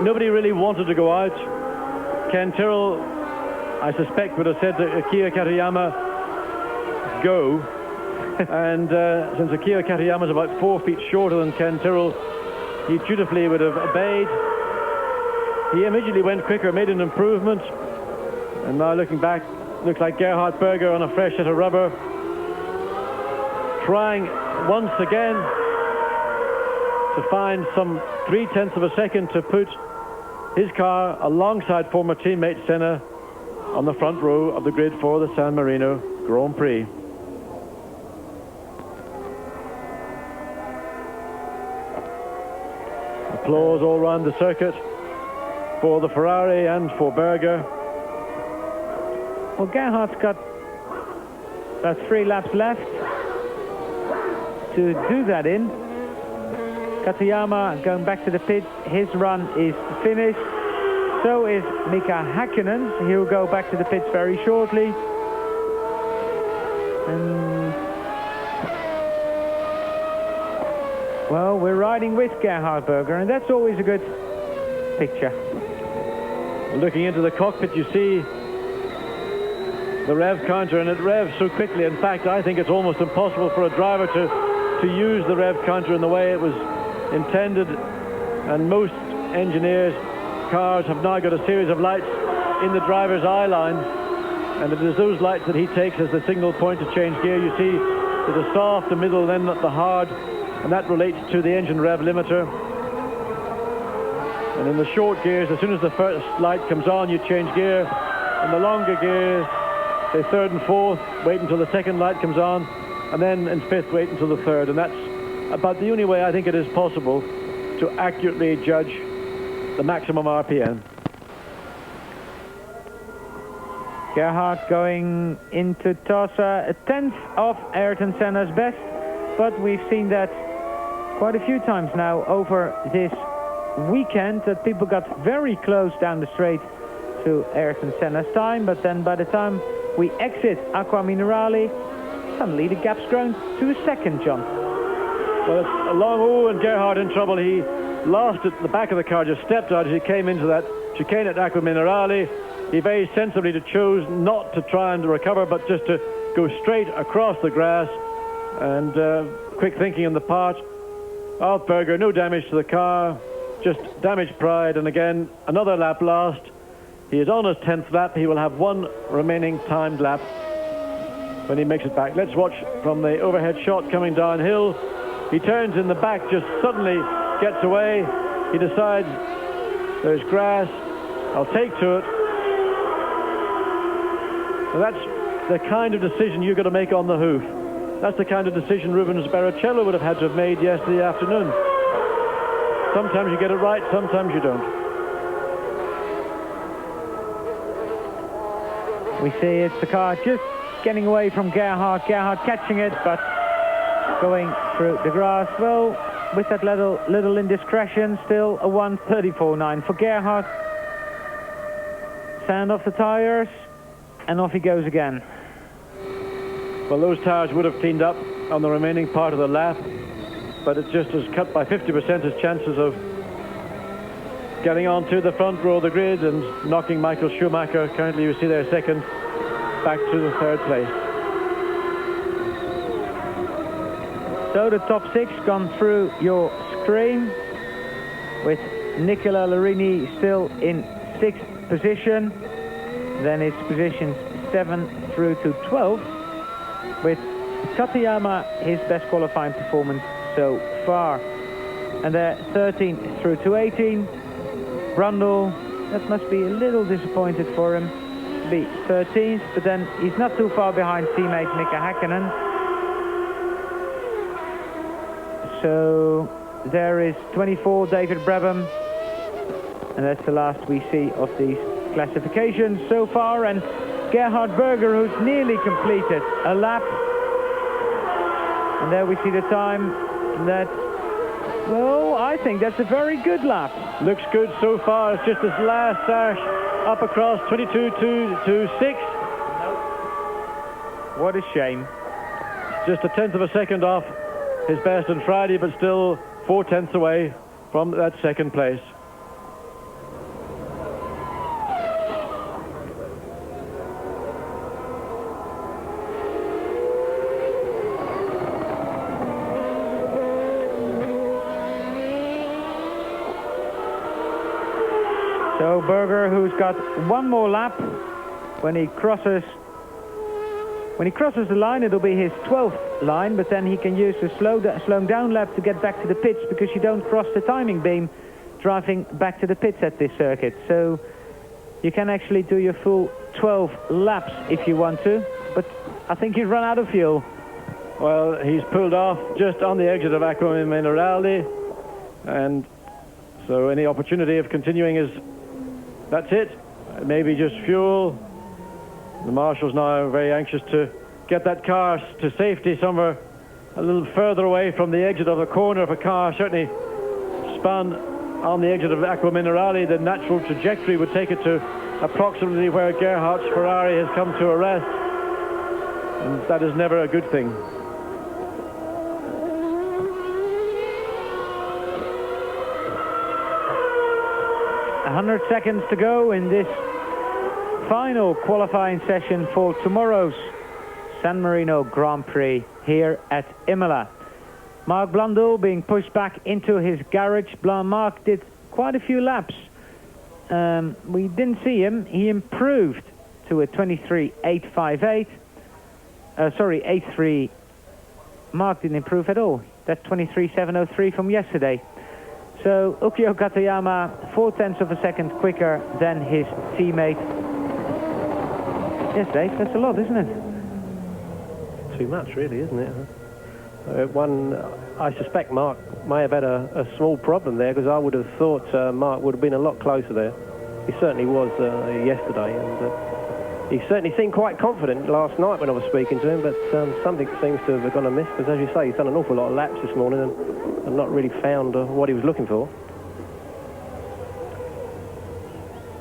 Nobody really wanted to go out. Ken Tyrrell, I suspect, would have said to Akio Katayama, go. And since Akio Katayama is about 4 feet shorter than Ken Tyrrell, he dutifully would have obeyed. He immediately went quicker, made an improvement. And now looking back, looks like Gerhard Berger on a fresh set of rubber, trying once again to find some 0.3 of a second to put his car alongside former teammate Senna on the front row of the grid for the San Marino Grand Prix. Applause all around the circuit for the Ferrari and for Berger. Well, Gerhard's got about 3 laps left to do that in. Katayama going back to the pit. His run is finished. So is Mika Hakkinen. He'll go back to the pits very shortly. And well, we're riding with Gerhard Berger, and that's always a good picture. Looking into the cockpit, you see the rev counter, and it revs so quickly. In fact, I think it's almost impossible for a driver to use the rev counter in the way it was intended. And most engineers' cars have now got a series of lights in the driver's eye line, and it is those lights that he takes as the signal point to change gear. You see there's a soft, the middle, then the hard, and that relates to the engine rev limiter. And in the short gears, as soon as the first light comes on, you change gear. In the longer gears, say 3rd and 4th, wait until the second light comes on, and then in 5th, wait until the 3rd. And that's about the only way I think it is possible to accurately judge the maximum RPM. Gerhard going into Tosa, a 10th of Ayrton Senna's best, but we've seen that quite a few times now over this weekend, that people got very close down the straight to Ayrton Senna's time, but then by the time we exit Aqua Minerale, suddenly the gap's grown to a second, John. Well, it's a long, and Gerhard in trouble. He lost it, the back of the car just stepped out as he came into that chicane at Aqua Minerale. He very sensibly chose not to try and recover, but just to go straight across the grass. And quick thinking on the part of Berger, no damage to the car, just damaged pride. And again, another lap lost. He is on his 10th lap. He will have one remaining timed lap when he makes it back. Let's watch from the overhead shot coming downhill. He turns in the back, just suddenly gets away. He decides there's grass, I'll take to it. So that's the kind of decision you've got to make on the hoof. That's the kind of decision Rubens Barrichello would have had to have made yesterday afternoon. Sometimes you get it right, sometimes you don't. We see it's the car just getting away from Gerhard. Gerhard catching it, but going through the grass. Well, with that little indiscretion, still a 1:34.9 for Gerhard. Sand off the tires, and off he goes again. Well, those tires would have cleaned up on the remaining part of the lap, but it just has cut by 50% his chances of getting onto the front row of the grid and knocking Michael Schumacher, currently you see there second, back to the third place. So the top 6 gone through your screen, with Nicola Larini still in 6th position. Then it's positions 7 through to 12, with Katayama his best qualifying performance so far. And they're 13 through to 18. Brundle, that must be a little disappointed for him to be 13th, but then he's not too far behind teammate Mika Häkkinen. So there is 24, David Brabham, and that's the last we see of these classifications so far. And Gerhard Berger, who's nearly completed a lap, and there we see the time. That, well, I think that's a very good lap. Looks good so far. It's just this last dash up across 22.226. What a shame. Just a 1/10 of a second off his best on Friday, but still 4/10 away from that second place. So Berger, who's got one more lap, when he crosses the line, it'll be his 12th line, but then he can use the slowing down lap to get back to the pits, because you don't cross the timing beam driving back to the pits at this circuit. So you can actually do your full 12 laps if you want to, but I think you've run out of fuel. Well, he's pulled off just on the exit of Acqua Minerale, and so any opportunity of continuing is, that's it. Maybe just fuel. The marshals now are very anxious to get that car to safety somewhere a little further away from the exit of the corner. If a car certainly spun on the exit of Acqua Minerale, the natural trajectory would take it to approximately where Gerhard's Ferrari has come to a rest, and that is never a good thing. 100 seconds to go in this final qualifying session for tomorrow's San Marino Grand Prix here at Imola. Mark Blundell being pushed back into his garage. Mark did quite a few laps. We didn't see him. He improved to a 23.858. Sorry, 8.3. Mark didn't improve at all. That's 23.703 from yesterday. So Ukyo Katayama, 4/10 of a second quicker than his teammate. Yes, Dave, that's a lot, isn't it? Too much, really, isn't it? I suspect Mark may have had a small problem there, because I would have thought Mark would have been a lot closer there. He certainly was yesterday, and he certainly seemed quite confident last night when I was speaking to him, but something seems to have gone amiss, because as you say, he's done an awful lot of laps this morning and not really found what he was looking for.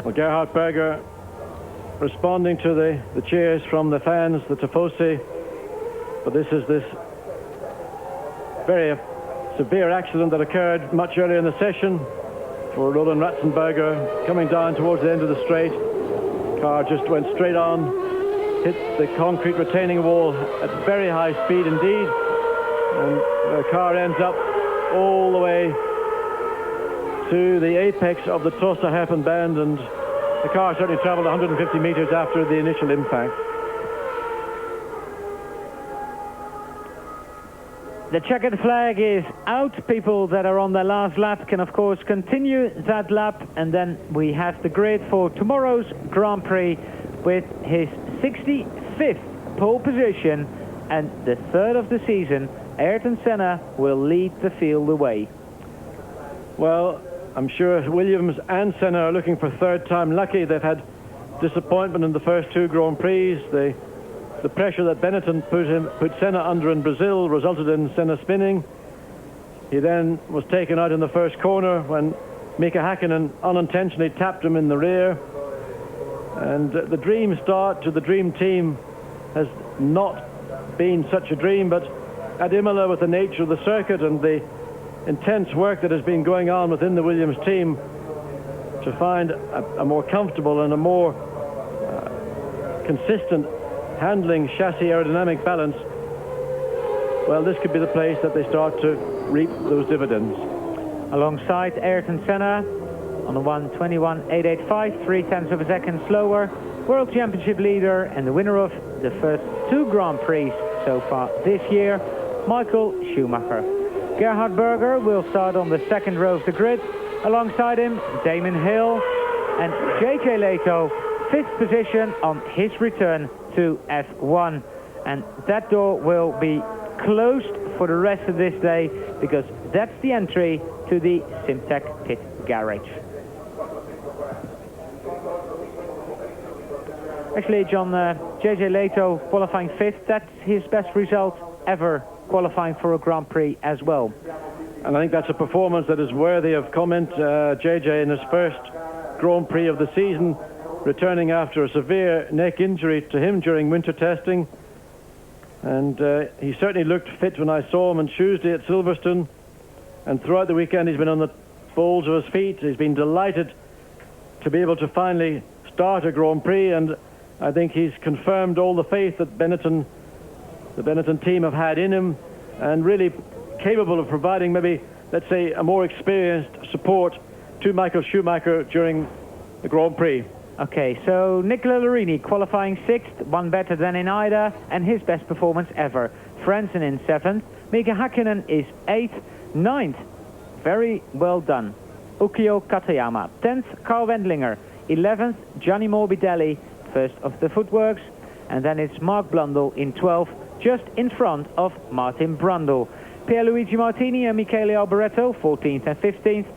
Well, Gerhard Berger responding to the cheers from the fans, the Tifosi, but this very severe accident that occurred much earlier in the session for Roland Ratzenberger, coming down towards the end of the straight. Car just went straight on, hit the concrete retaining wall at very high speed indeed, and the car ends up all the way to the apex of the Tossa hairpin band, and the car certainly traveled 150 meters after the initial impact. The checkered flag is out. People that are on their last lap can, of course, continue that lap. And then we have the grid for tomorrow's Grand Prix with his 65th pole position, and the third of the season, Ayrton Senna will lead the field away. Well, I'm sure Williams and Senna are looking for third time lucky. They've had disappointment in the first two Grand Prix. The pressure that Benetton put Senna under in Brazil resulted in Senna spinning. He then was taken out in the first corner when Mika Hakkinen unintentionally tapped him in the rear. And the dream start to the dream team has not been such a dream, but at Imola, with the nature of the circuit and the intense work that has been going on within the Williams team to find a more comfortable and a more consistent handling chassis aerodynamic balance, well, this could be the place that they start to reap those dividends. Alongside Ayrton Senna on the 1:21.885, 0.3 of a second slower, World Championship leader and the winner of the first two Grand Prix so far this year, Michael Schumacher. Gerhard Berger will start on the second row of the grid. Alongside him, Damon Hill and JJ Lehto, fifth position on his return to F1. And that door will be closed for the rest of this day, because that's the entry to the Simtek pit garage. Actually, John, JJ Lehto qualifying fifth, that's his best result ever qualifying for a Grand Prix as well. And I think that's a performance that is worthy of comment. JJ in his first Grand Prix of the season, returning after a severe neck injury to him during winter testing. And he certainly looked fit when I saw him on Tuesday at Silverstone. And throughout the weekend he's been on the balls of his feet. He's been delighted to be able to finally start a Grand Prix, and I think he's confirmed all the faith that the Benetton team have had in him, and really capable of providing maybe, let's say, a more experienced support to Michael Schumacher during the Grand Prix. Okay, so Nicola Larini qualifying sixth, one better than in Ida, and his best performance ever. Frentzen in seventh, Mika Hakkinen is eighth, ninth, very well done, Ukio Katayama. 10th, Carl Wendlinger. 11th, Gianni Morbidelli, first of the footworks, and then it's Mark Blundell in 12th, just in front of Martin Brundle. Pierluigi Martini and Michele Alboreto, 14th and 15th,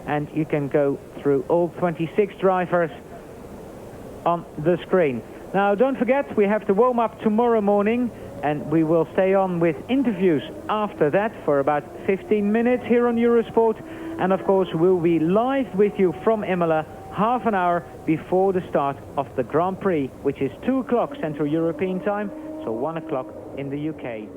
and you can go through all 26 drivers on the screen. Now, don't forget, we have to warm up tomorrow morning, and we will stay on with interviews after that for about 15 minutes here on Eurosport. And of course, we'll be live with you from Imola half an hour before the start of the Grand Prix, which is 2 o'clock Central European time, so 1 o'clock in the UK.